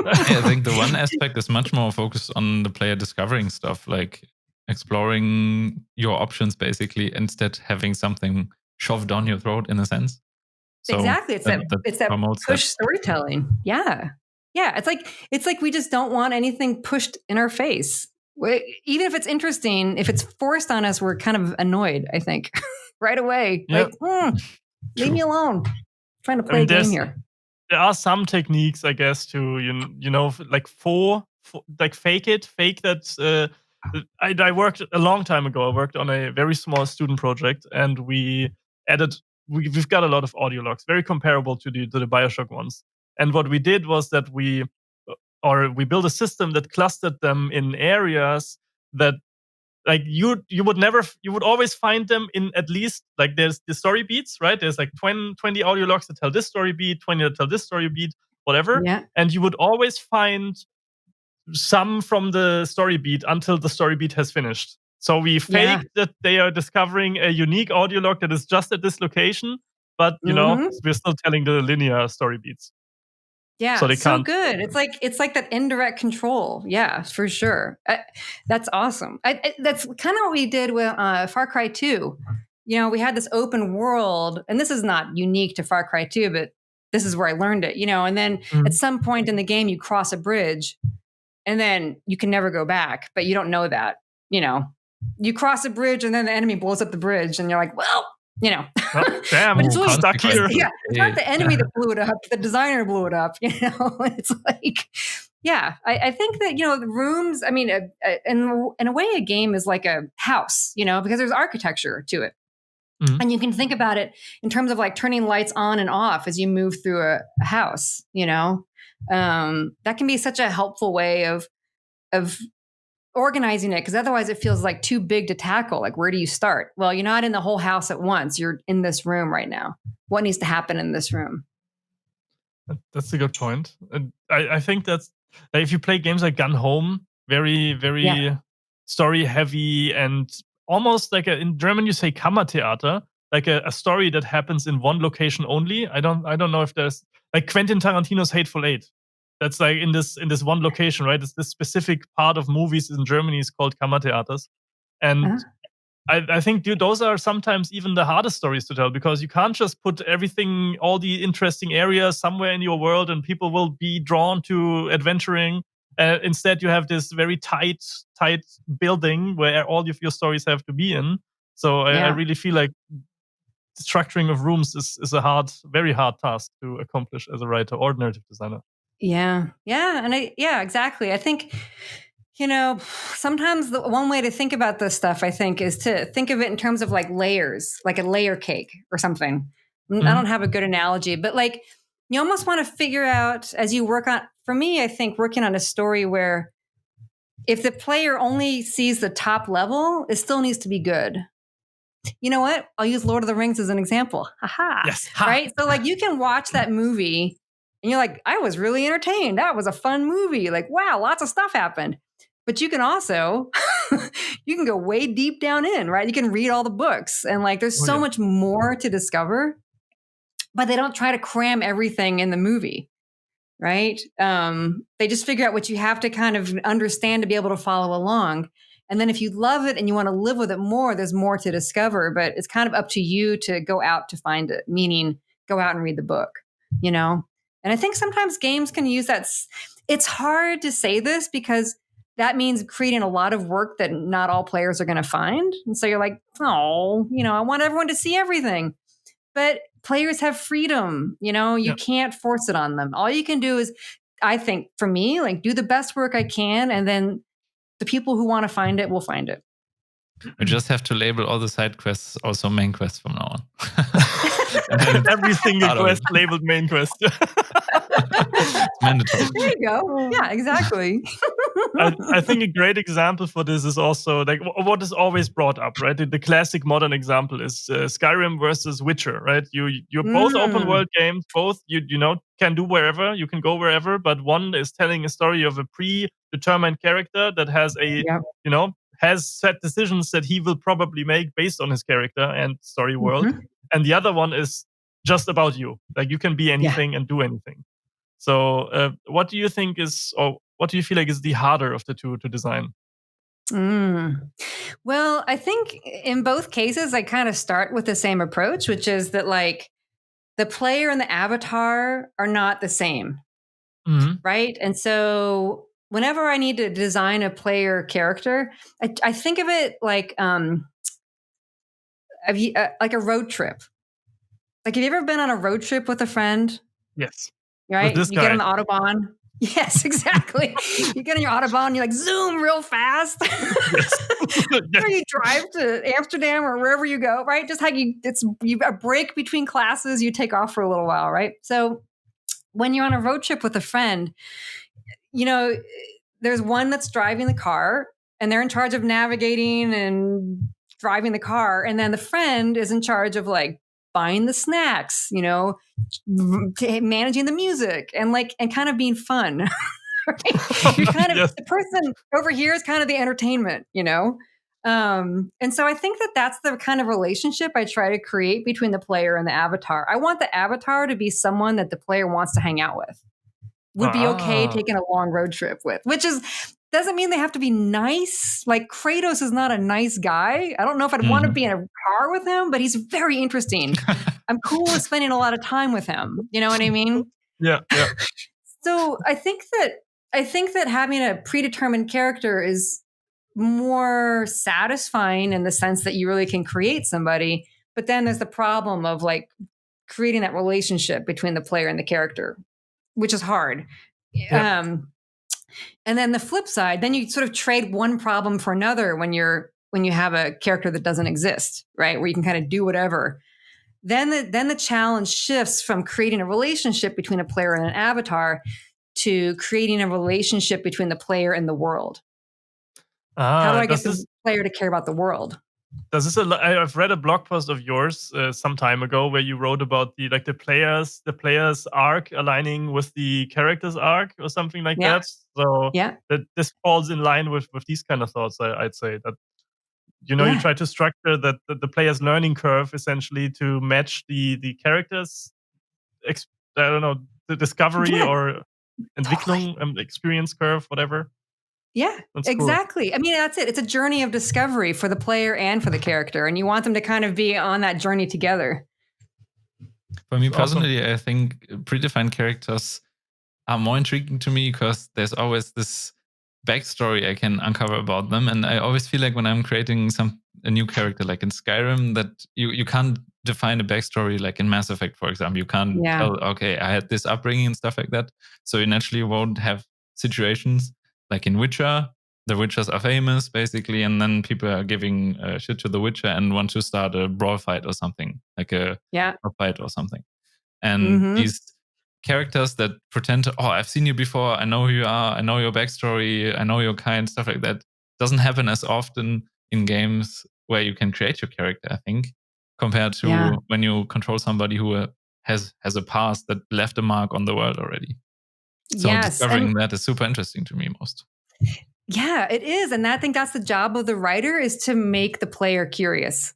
I think the one aspect is much more focused on the player discovering stuff, like exploring your options, basically, instead having something shoved down your throat, in a sense. So exactly, it's that push storytelling. Yeah. It's like we just don't want anything pushed in our face. Even if it's interesting, if it's forced on us, we're kind of annoyed, I think, right away. Yep. Like, leave me alone. I'm trying to play a game here. There are some techniques, I guess, to like fake that. I worked a long time ago. I worked on a very small student project, and we've got a lot of audio logs, very comparable to the Bioshock ones. And what we did was that we built a system that clustered them in areas that, like, you would always find them in at least, like, there's the story beats, right? There's like 20 audio logs that tell this story beat, 20 that tell this story beat, whatever. Yeah. And you would always find some from the story beat until the story beat has finished. So we faked that they are discovering a unique audio log that is just at this location, but we're still telling the linear story beats. Yeah, so good. It's like that indirect control. Yeah, for sure. That's awesome. That's kind of what we did with Far Cry 2. We had this open world, and this is not unique to Far Cry 2, but this is where I learned it. And then at some point in the game, you cross a bridge, and then you can never go back, but you don't know that. You cross a bridge, and then the enemy blows up the bridge, and you're like, well. Oh, damn, it's really stuck here. Yeah, it's not the enemy that blew it up. The designer blew it up. It's like, I think that the rooms. I mean, in a way, a game is like a house. Because there's architecture to it, and you can think about it in terms of like turning lights on and off as you move through a house. That can be such a helpful way of organizing it, because otherwise it feels like too big to tackle. Like, where do you start? Well, you're not in the whole house at once. You're in this room right now. What needs to happen in this room? That's a good point. And I think that's, like, if you play games like Gun Home, very, very story heavy, and almost like in German you say Kammertheater, like a story that happens in one location only. I don't know if there's, like, Quentin Tarantino's Hateful Eight. That's like in this one location, right? It's this specific part of movies in Germany is called Kammertheaters. And I think, those are sometimes even the hardest stories to tell, because you can't just put everything, all the interesting areas somewhere in your world and people will be drawn to adventuring. Instead, you have this very tight building where all of your stories have to be in. So I really feel like structuring of rooms is a very hard task to accomplish as a writer or narrative designer. Yeah, and exactly. I think, sometimes the one way to think about this stuff, I think, is to think of it in terms of like layers, like a layer cake or something. I don't have a good analogy, but like you almost want to figure out as you work on, for me, I think working on a story where if the player only sees the top level, it still needs to be good. You know what? I'll use Lord of the Rings as an example. Haha. Yes. Right? So like you can watch that movie and you're like, I was really entertained. That was a fun movie. Like, wow, lots of stuff happened. But you can also, you can go way deep down in, right? You can read all the books and like there's so much more to discover, but they don't try to cram everything in the movie. Right? They just figure out what you have to kind of understand to be able to follow along. And then if you love it and you want to live with it more, there's more to discover, but it's kind of up to you to go out to find it, meaning go out and read the book, And I think sometimes games can use that. It's hard to say this because that means creating a lot of work that not all players are going to find. And so you're like, oh, I want everyone to see everything. But players have freedom, you can't force it on them. All you can do is, I think for me, like do the best work I can. And then the people who want to find it will find it. We just have to label all the side quests also main quests from now on. Every single quest labeled main quest. It's mandatory. There you go. Yeah, exactly. I think a great example for this is also like what is always brought up, right? The classic modern example is Skyrim versus Witcher, right? You're both open world games, both you can do wherever, you can go wherever, but one is telling a story of a predetermined character that has has set decisions that he will probably make based on his character and story world, and the other one is just about you. Like you can be anything and do anything. So, what do you think is, or what do you feel like is the harder of the two to design? Well, I think in both cases, I kind of start with the same approach, which is that like the player and the avatar are not the same, right? And so whenever I need to design a player character, I think of it like like a road trip. Like, have you ever been on a road trip with a friend? Yes. Right? You get on the Autobahn. Yes, exactly. You get on your Autobahn, you like zoom real fast. Or you drive to Amsterdam or wherever you go, right? Just how you a break between classes, you take off for a little while, right? So when you're on a road trip with a friend, there's one that's driving the car and they're in charge of navigating and driving the car. And then the friend is in charge of like buying the snacks, managing the music and kind of being fun. Right? You're kind of the person over here is kind of the entertainment, and so I think that that's the kind of relationship I try to create between the player and the avatar. I want the avatar to be someone that the player wants to hang out with, would be okay taking a long road trip with, which doesn't mean they have to be nice. Like Kratos is not a nice guy. I don't know if I'd want to be in a car with him, but he's very interesting. I'm cool with spending a lot of time with him. You know what I mean? Yeah. So I think that having a predetermined character is more satisfying in the sense that you really can create somebody. But then there's the problem of like creating that relationship between the player and the character, which is hard. Yeah. And then the flip side, then you sort of trade one problem for another when you have a character that doesn't exist, right? Where you can kind of do whatever. Then the challenge shifts from creating a relationship between a player and an avatar to creating a relationship between the player and the world. How do I get the player to care about the world? I've read a blog post of yours some time ago where you wrote about the player's arc aligning with the character's arc or something like that. So that this falls in line with these kind of thoughts. I'd say that you try to structure that the player's learning curve essentially to match the character's the discovery or Entwicklung experience curve, whatever. Yeah, that's exactly. Cool. I mean, that's it. It's a journey of discovery for the player and for the character. And you want them to kind of be on that journey together. For me personally, I think predefined characters are more intriguing to me because there's always this backstory I can uncover about them. And I always feel like when I'm creating a new character, like in Skyrim, that you can't define a backstory like in Mass Effect, for example. You can't tell, okay, I had this upbringing and stuff like that. So you naturally won't have situations like in Witcher. The Witchers are famous, basically, and then people are giving shit to the Witcher and want to start a brawl fight or something, like a fight or something. And these characters that pretend to, I've seen you before, I know who you are, I know your backstory, I know your kind, stuff like that, doesn't happen as often in games where you can create your character, I think, compared to when you control somebody who has a past that left a mark on the world already. So discovering that is super interesting to me most. Yeah, it is. And I think that's the job of the writer, is to make the player curious.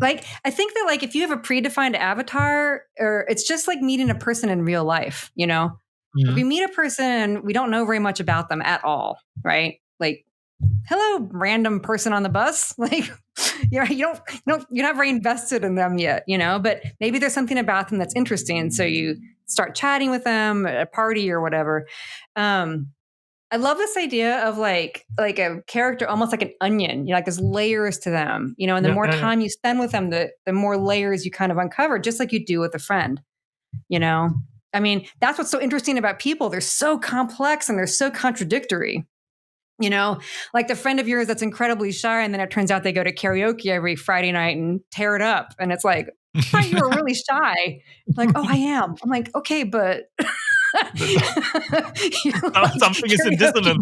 Like, I think that like if you have a predefined avatar, or it's just like meeting a person in real life, you know? If we meet a person and we don't know very much about them at all, right? Like, hello, random person on the bus. Like, you're not very invested in them yet, you know? But maybe there's something about them that's interesting, so you start chatting with them at a party or whatever. I love this idea of like a character, almost like an onion. You know, like there's layers to them, you know, and the more time you spend with them, the more layers you kind of uncover, just like you do with a friend, you know? I mean, that's what's so interesting about people. They're so complex and they're so contradictory. You know, like the friend of yours that's incredibly shy, and then it turns out they go to karaoke every Friday night and tear it up. And it's like, I thought you were really shy. Like, oh, I am. I'm like, okay, but something is in dissonance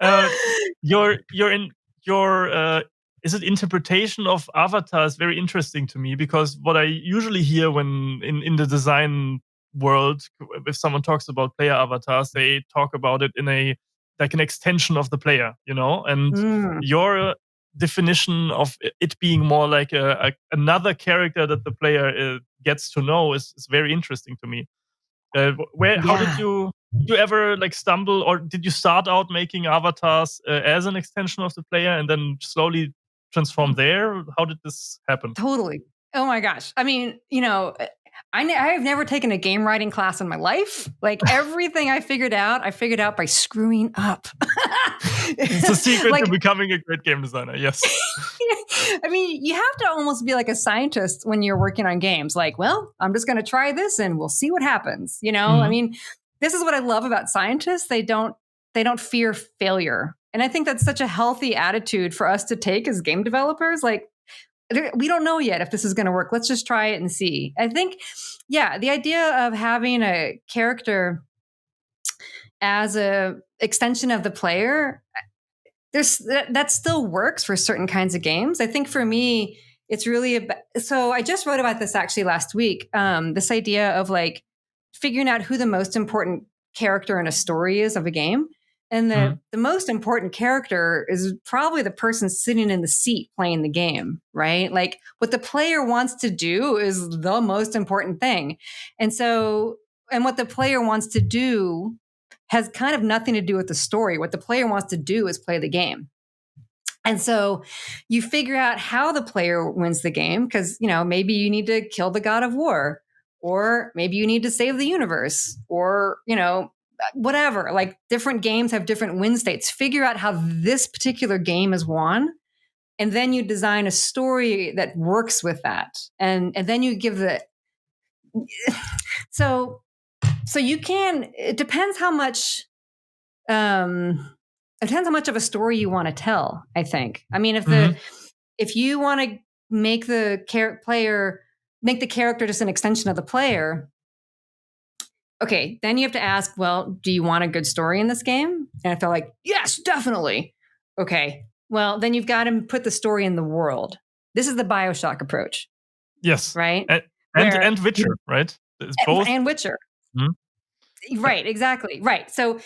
there. Your is it interpretation of avatars very interesting to me, because what I usually hear when in the design world, if someone talks about player avatars, they talk about it in an extension of the player, you know, and your definition of it being more like another character that the player gets to know is very interesting to me. How did you ever like stumble, or did you start out making avatars as an extension of the player and then slowly transform there? How did this happen? Totally. Oh my gosh. I mean, you know, I have never taken a game writing class in my life. Like everything I figured out by screwing up. It's a secret to becoming a great game designer. Yes. I mean, you have to almost be like a scientist when you're working on games. Like, well, I'm just going to try this and we'll see what happens. You know, I mean, this is what I love about scientists. They don't fear failure. And I think that's such a healthy attitude for us to take as game developers. Like, we don't know yet if this is going to work. Let's just try it and see. I think, the idea of having a character as a extension of the player, that still works for certain kinds of games. I think for me, it's really so I just wrote about this actually last week. This idea of like figuring out who the most important character in a story is of a game. And the most important character is probably the person sitting in the seat playing the game, right? Like what the player wants to do is the most important thing. And what the player wants to do has kind of nothing to do with the story. What the player wants to do is play the game. And so you figure out how the player wins the game, because, you know, maybe you need to kill the god of war, or maybe you need to save the universe, or, you know, whatever. Like different games have different win states. Figure out how this particular game is won, and then you design a story that works with that. And then you give so you can, it depends how much of a story you want to tell, I think. I mean, if you want to make the character just an extension of the player, okay, then you have to ask, well, do you want a good story in this game? And I felt like, yes, definitely. Okay, well, then you've got to put the story in the world. This is the Bioshock approach. Yes. Right? And Witcher, right? It's both. And Witcher. Right, exactly. Right. So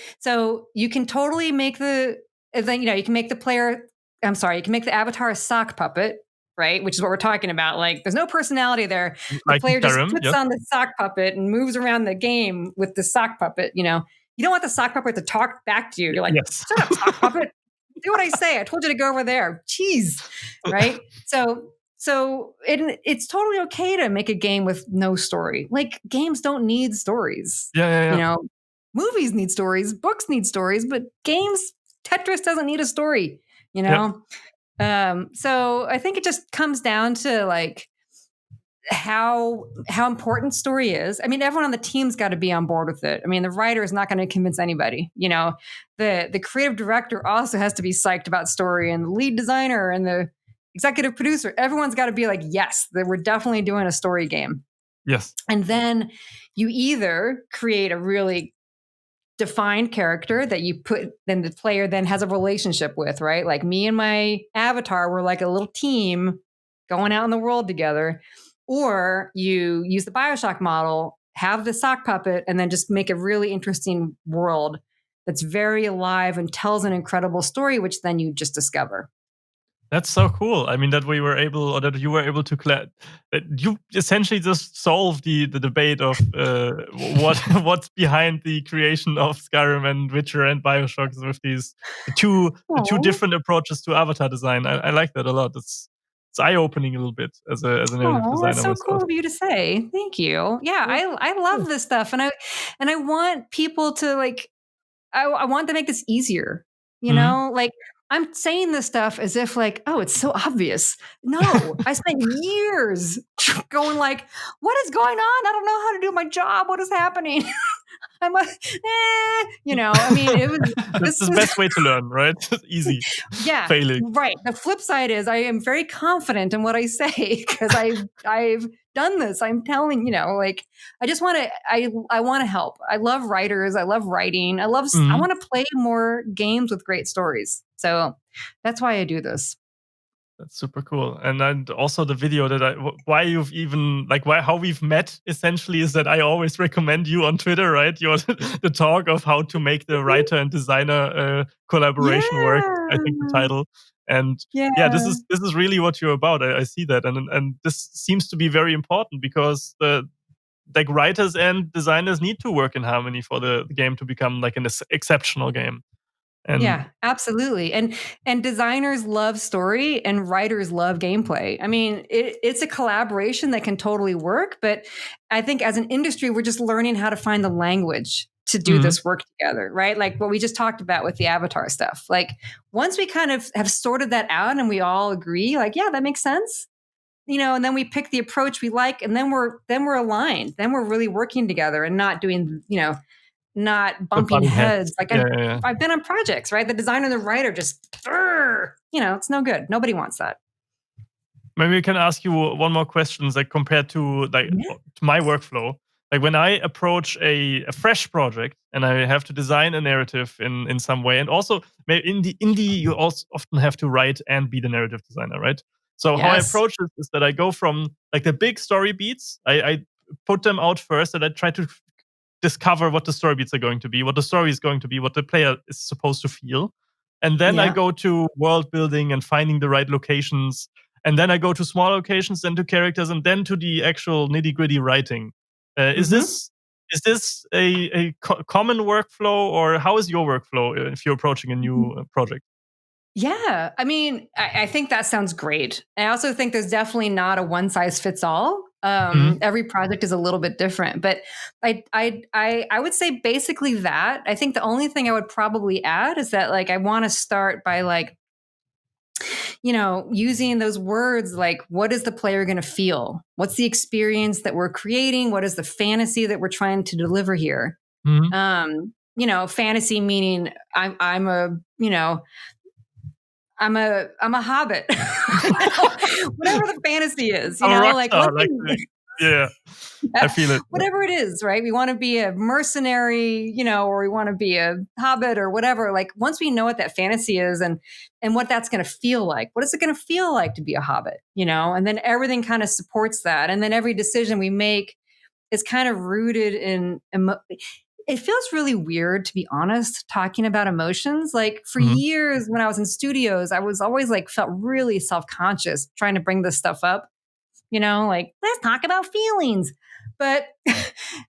you can totally make you can make the avatar a sock puppet, right? Which is what we're talking about. Like there's no personality there. The player just puts on the sock puppet and moves around the game with the sock puppet. You know, you don't want the sock puppet to talk back to you. You're like, shut up, sock puppet. Do what I say. I told you to go over there. Jeez. Right. So it's totally okay to make a game with no story. Like games don't need stories. Yeah. You know, Movies need stories, books need stories, but games, Tetris doesn't need a story, you know? So I think it just comes down to like how important story is. I mean, everyone on the team's got to be on board with it. I mean, the writer is not going to convince anybody, you know. The creative director also has to be psyched about story, and the lead designer and the executive producer, everyone's got to be like, yes, that we're definitely doing a story game. Yes. And then you either create a really defined character that you put, then the player then has a relationship with, right? Like me and my avatar were like a little team going out in the world together. Or you use the Bioshock model, have the sock puppet, and then just make a really interesting world that's very alive and tells an incredible story, which then you just discover. That's so cool. I mean, that you were able to you essentially just solved the debate of what's behind the creation of Skyrim and Witcher and Bioshock with these two different approaches to avatar design. I like that a lot. It's eye-opening a little bit as a narrative designer. That's so myself. Cool of you to say. Thank you. Yeah, I love this stuff, and I want people to like. I want to make this easier. You know, like I'm saying this stuff as if like, oh, it's so obvious. No, I spent years going like, what is going on? I don't know how to do my job. What is happening? I'm you know, I mean, it was. This is the best way to learn, right? Easy. Yeah. Failing. Right. The flip side is I am very confident in what I say because I've done this. I'm telling, you know, like I just want to, I want to help. I love writers. I love writing. I want to play more games with great stories. So that's why I do this. That's super cool. And then also the video that how we've met essentially is that I always recommend you on Twitter, right? You're the talk of how to make the writer and designer collaboration work, I think the title. And this is really what you're about. I see that. And this seems to be very important because like writers and designers need to work in harmony for the game to become like an exceptional game. Yeah, absolutely. And designers love story and writers love gameplay. I mean, it's a collaboration that can totally work, but I think as an industry, we're just learning how to find the language to do this work together, right? Like what we just talked about with the avatar stuff. Like once we kind of have sorted that out and we all agree, like, yeah, that makes sense. You know, and then we pick the approach we like, and then we're aligned. Then we're really working together and not doing, you know, not bumping heads. Like I've been on projects, right? The designer and the writer just, you know, it's no good. Nobody wants that. Maybe I can ask you one more question, like compared to to my workflow. Like when I approach a fresh project and I have to design a narrative in some way, and also maybe in the indie, you also often have to write and be the narrative designer, right? So how I approach it is that I go from like the big story beats, I put them out first, and I try to discover what the story beats are going to be, what the story is going to be, what the player is supposed to feel. And then I go to world building and finding the right locations. And then I go to small locations, then to characters, and then to the actual nitty gritty writing. Is this a common workflow, or how is your workflow if you're approaching a new project? Yeah, I mean, I think that sounds great. I also think there's definitely not a one size fits all. Every project is a little bit different, but I would say basically that. I think the only thing I would probably add is that like I want to start by like, you know, using those words like, what is the player going to feel? What's the experience that we're creating? What is the fantasy that we're trying to deliver here? You know, fantasy meaning I'm a hobbit. Whatever the fantasy is, you know, like I feel it. Whatever it is, right? We want to be a mercenary, you know, or we want to be a hobbit or whatever. Like once we know what that fantasy is and what that's going to feel like, what is it going to feel like to be a hobbit, you know? And then everything kind of supports that. And then every decision we make is kind of rooted in it feels really weird, to be honest, talking about emotions. Like for years when I was in studios, I was always like felt really self-conscious trying to bring this stuff up, you know, like let's talk about feelings. But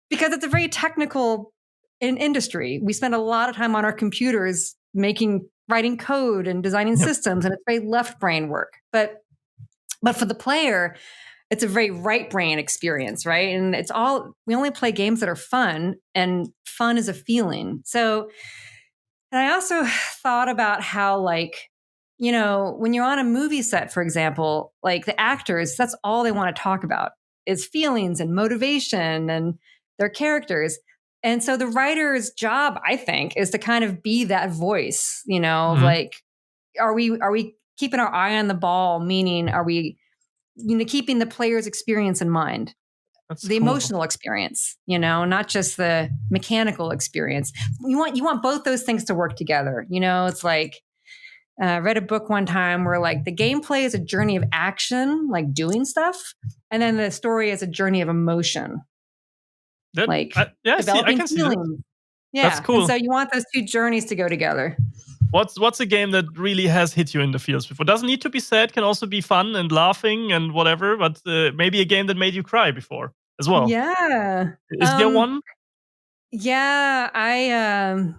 because it's a very technical industry, we spend a lot of time on our computers writing code and designing systems, and it's very left brain work. But for the player, it's a very right brain experience, right? And we only play games that are fun, and fun is a feeling. So, and I also thought about how, like, when you're on a movie set, for example, like the actors, that's all they want to talk about is feelings and motivation and their characters. And so the writer's job, I think, is to kind of be that voice, like, are we keeping our eye on the ball? Meaning, are we, keeping the player's experience in mind? That's the cool. Emotional experience, not just the mechanical experience. You want both those things to work together. It's like, I read a book one time where, like, the gameplay is a journey of action, like doing stuff, and then the story is a journey of emotion, developing I can see that. feelings. Yeah, that's cool. And so you want those two journeys to go together. What's a game that really has hit you in the feels before? Doesn't need to be sad, can also be fun and laughing and whatever, but maybe a game that made you cry before as well. Yeah. Is there one? Yeah,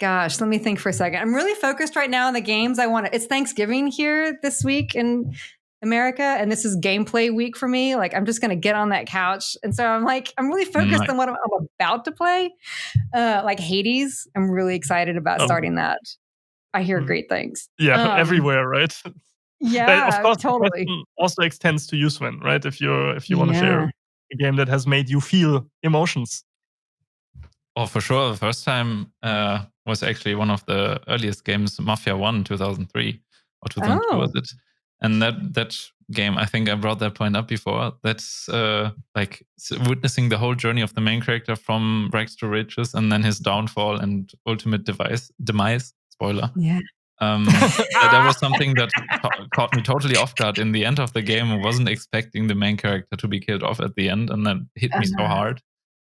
gosh, let me think for a second. I'm really focused right now on the games I want to. It's Thanksgiving here this week in America, and this is gameplay week for me. Like, I'm just going to get on that couch. And so I'm really focused on what I'm about to play. Like Hades, I'm really excited about starting that. I hear great things. Yeah, everywhere, right? Yeah, of course, totally. Also extends to you, Sven, right? If you want to share a game that has made you feel emotions. Oh, for sure. The first time was actually one of the earliest games, Mafia 1, 2003 or 2002 was it? And that game, I think I brought that point up before. That's like witnessing the whole journey of the main character from rags to riches, and then his downfall and ultimate demise. Spoiler. Yeah. That was something that caught me totally off guard. In the end of the game, I wasn't expecting the main character to be killed off at the end, and that hit me so hard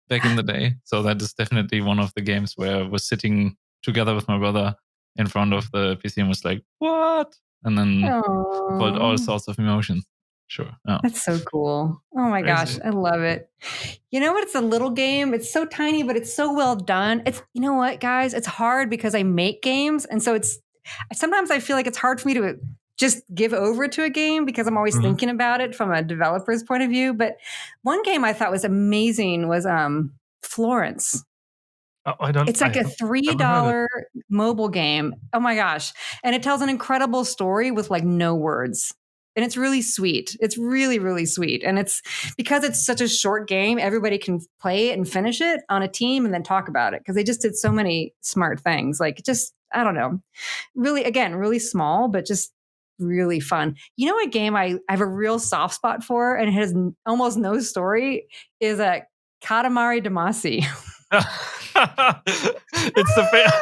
back in the day. So that is definitely one of the games where I was sitting together with my brother in front of the PC and was like, what? And then felt all sorts of emotions. Sure. Oh. That's so cool. Oh my gosh, I love it. You know what? It's a little game. It's so tiny, but it's so well done. It's, you know what, guys? It's hard because I make games. And so sometimes I feel like it's hard for me to just give over to a game because I'm always thinking about it from a developer's point of view. But one game I thought was amazing was Florence. It's like a $3 mobile game. Oh my gosh. And it tells an incredible story with like no words. And it's really sweet. It's really, really sweet. And it's because it's such a short game, everybody can play it and finish it on a team and then talk about it because they just did so many smart things. Like, just, I don't know, really, again, really small, but just really fun. You know, a game I have a real soft spot for, and it has almost no story, is a Katamari Damacy. It's the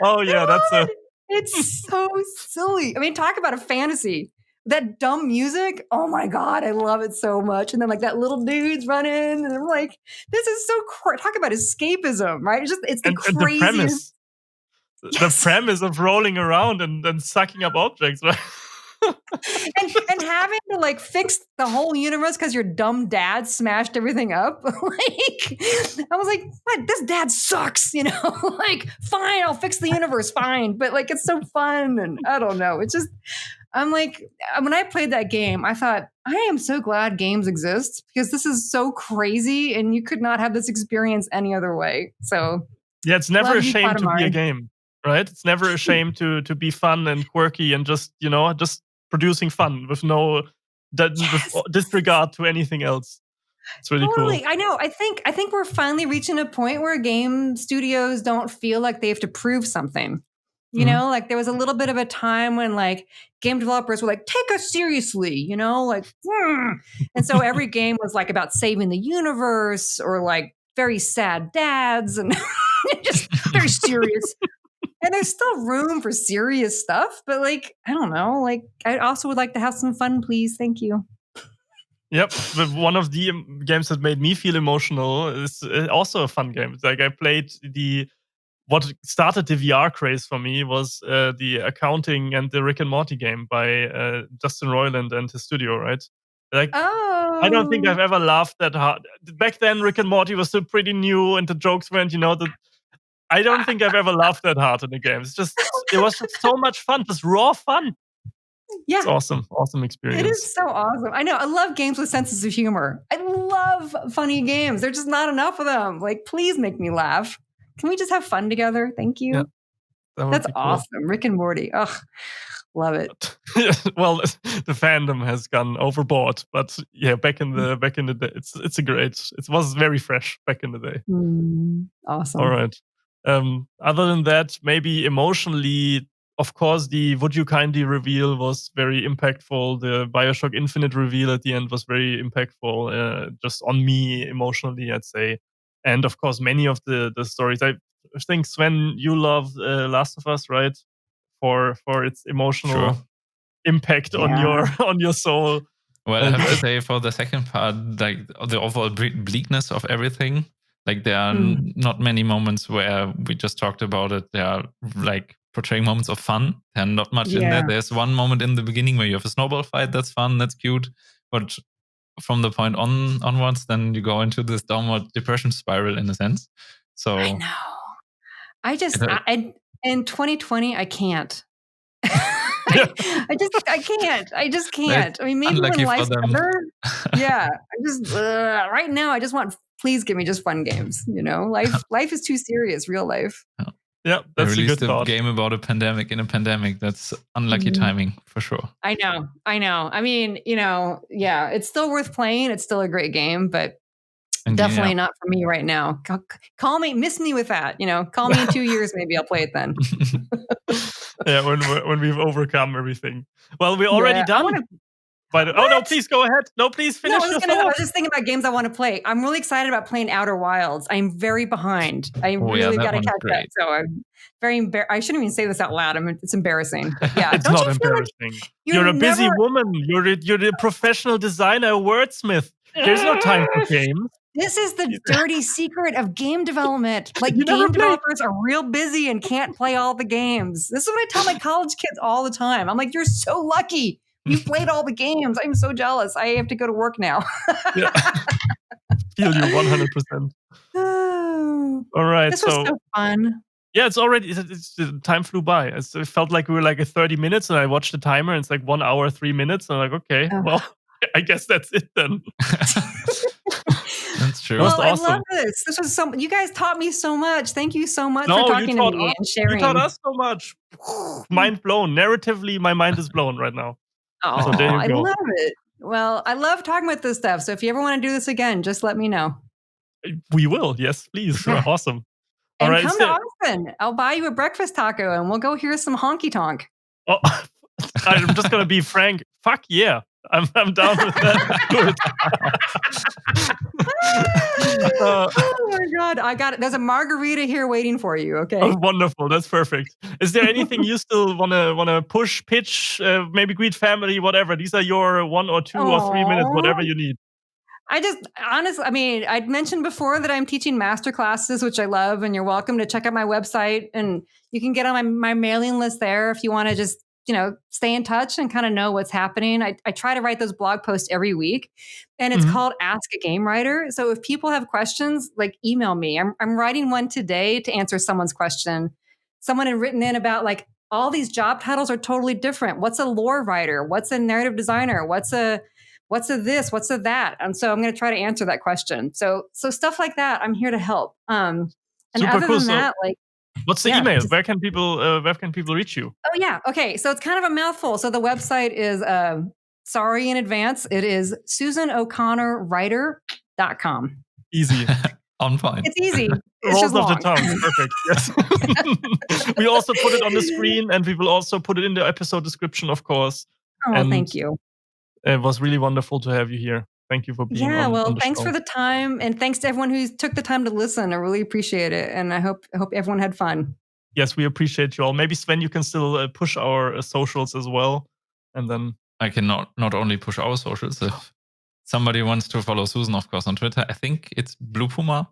oh yeah, that's it's so silly. I mean, talk about a fantasy. That dumb music, oh my God, I love it so much. And then like that little dude's running, and I'm like, this is so talk about escapism, right? It's the craziest. The premise of rolling around and sucking up objects, right? and having to like fix the whole universe because your dumb dad smashed everything up. Like, I was like, what? This dad sucks, like, fine, I'll fix the universe, fine. But like, it's so fun. And I don't know. It's just, I'm like, when I played that game, I thought, I am so glad games exist because this is so crazy and you could not have this experience any other way. So yeah, it's never a shame to be a game, right? It's never a shame to be fun and quirky and just producing fun with no with disregard to anything else. It's really cool. I know. I think we're finally reaching a point where game studios don't feel like they have to prove something. Like there was a little bit of a time when like game developers were like, take us seriously, like, and so every game was like about saving the universe or like very sad dads and just very serious. And there's still room for serious stuff, but like, I don't know, like I also would like to have some fun, please. Thank you. Yep. But one of the games that made me feel emotional is also a fun game. It's like I played what started the VR craze for me was the Accounting and the Rick and Morty game by Justin Roiland and his studio, right? Like, I don't think I've ever laughed that hard. Back then, Rick and Morty was still pretty new, and the jokes went, I don't think I've ever laughed that hard in a game. It was just so much fun, just raw fun. Yeah. It's awesome. Awesome experience. It is so awesome. I know. I love games with senses of humor. I love funny games. There's just not enough of them. Like, please make me laugh. Can we just have fun together? Thank you. Yeah, That's cool. awesome. Rick and Morty. Ugh, love it. Well, the fandom has gone overboard, but yeah, back in the day, it's a great. It was very fresh back in the day. Awesome. All right. Other than that, maybe emotionally, of course, the Would You Kindly reveal was very impactful. The Bioshock Infinite reveal at the end was very impactful, just on me emotionally, I'd say. And of course, many of the stories. I think, Sven, you love Last of Us, right? For its emotional impact on your soul. Well, I have to say, for the second part, like the overall bleakness of everything, like there are not many moments where we just talked about it. They are like portraying moments of fun, and not much in there. There's one moment in the beginning where you have a snowball fight. That's fun. That's cute. But from the point onwards, then you go into this downward depression spiral in a sense. So I know. I in 2020, I can't. I just can't. I mean, maybe when life's better. Yeah. Right now, I just want, please give me just fun games. You know, life is too serious, real life. Yeah, that's a good thought. Game about a pandemic in a pandemic. That's unlucky timing for sure. I know. I mean, yeah, it's still worth playing. It's still a great game, but definitely not for me right now. Call me, miss me with that. Call me in 2 years, maybe I'll play it then. Yeah, when we've overcome everything. Well, we're already done. No, please go ahead. No, please finish. I was just thinking about games I want to play. I'm really excited about playing Outer Wilds. I'm very behind. I really got to catch that. So I'm very I shouldn't even say this out loud. It's embarrassing. But yeah, it's not embarrassing. You're a busy woman. You're a professional designer, a wordsmith. There's no time for games. This is the dirty secret of game development. Like, game developers are real busy and can't play all the games. This is what I tell my college kids all the time. I'm like, you're so lucky. You've played all the games. I'm so jealous. I have to go to work now. Yeah. Feel you 100%. All right. This was so fun. Yeah, the time flew by. It felt like we were like 30 minutes, and I watched the timer, and it's like 1 hour, 3 minutes. And I'm like, okay, well, I guess that's it then. That's true. Well, awesome. I love this. This was you guys taught me so much. Thank you so much for talking to me and sharing. You taught us so much. Mind blown. Narratively, my mind is blown right now. Oh, so I love it. Well, I love talking about this stuff. So if you ever want to do this again, just let me know. We will. Yes, please. Sure. Awesome. And all right, come to Austin. I'll buy you a breakfast taco and we'll go hear some honky tonk. Oh, I'm just going to be frank. Fuck yeah. I'm down with that. Oh my God. I got it. There's a margarita here waiting for you. Okay. Oh, wonderful. That's perfect. Is there anything you still wanna push, pitch, maybe greet family, whatever? These are your 1 or 2 or 3 minutes, whatever you need. Honestly, I'd mentioned before that I'm teaching master classes, which I love, and you're welcome to check out my website, and you can get on my mailing list there if you want to just, stay in touch and kind of know what's happening. I try to write those blog posts every week, and it's called Ask a Game Writer. So if people have questions, like, email me. I'm writing one today to answer someone's question. Someone had written in about, like, all these job titles are totally different. What's a lore writer? What's a narrative designer? What's a this? What's a that? And so I'm going to try to answer that question. So stuff like that. I'm here to help. And super other cool. than that, like, what's the email? Where can people reach you? Oh yeah. Okay. So it's kind of a mouthful. So the website is sorry in advance. It is SusanO'ConnorWriter.com. Easy. On point. It's easy. It's Rolls off the tongue. Perfect. Yes. We also put it on the screen, and we will also put it in the episode description, of course. Oh, thank you. It was really wonderful to have you here. Thank you for being on. Yeah, well, thanks for the time, and thanks to everyone who took the time to listen. I really appreciate it, and I hope everyone had fun. Yes, we appreciate you all. Maybe, Sven, you can still push our socials as well, and then I can not only push our socials. If somebody wants to follow Susan, of course, on Twitter, I think it's Blue Puma.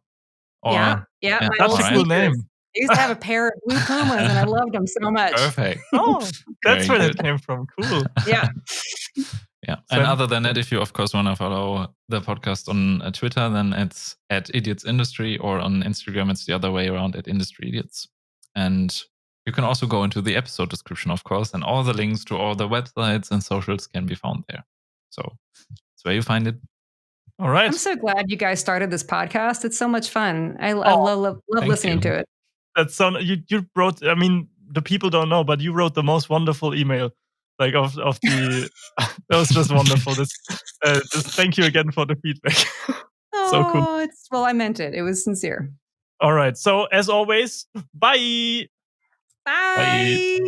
Yeah, that's a cool name. I used to have a pair of Blue Pumas, and I loved them so much. Perfect. Oh, that's where that came from. Cool. Yeah. Yeah. And other than that, if you, of course, want to follow the podcast on Twitter, then it's @IdiotsIndustry, or on Instagram, it's the other way around, @IndustryIdiots. And You can also go into the episode description, of course, and all the links to all the websites and socials can be found there. So that's where you find it. All right. I'm so glad you guys started this podcast. It's so much fun. I love listening to it. That's so you wrote. I mean, the people don't know, but you wrote the most wonderful email, like of the. That was just wonderful. Just thank you again for the feedback. So cool. Well, I meant it. It was sincere. All right. So as always, bye. Bye.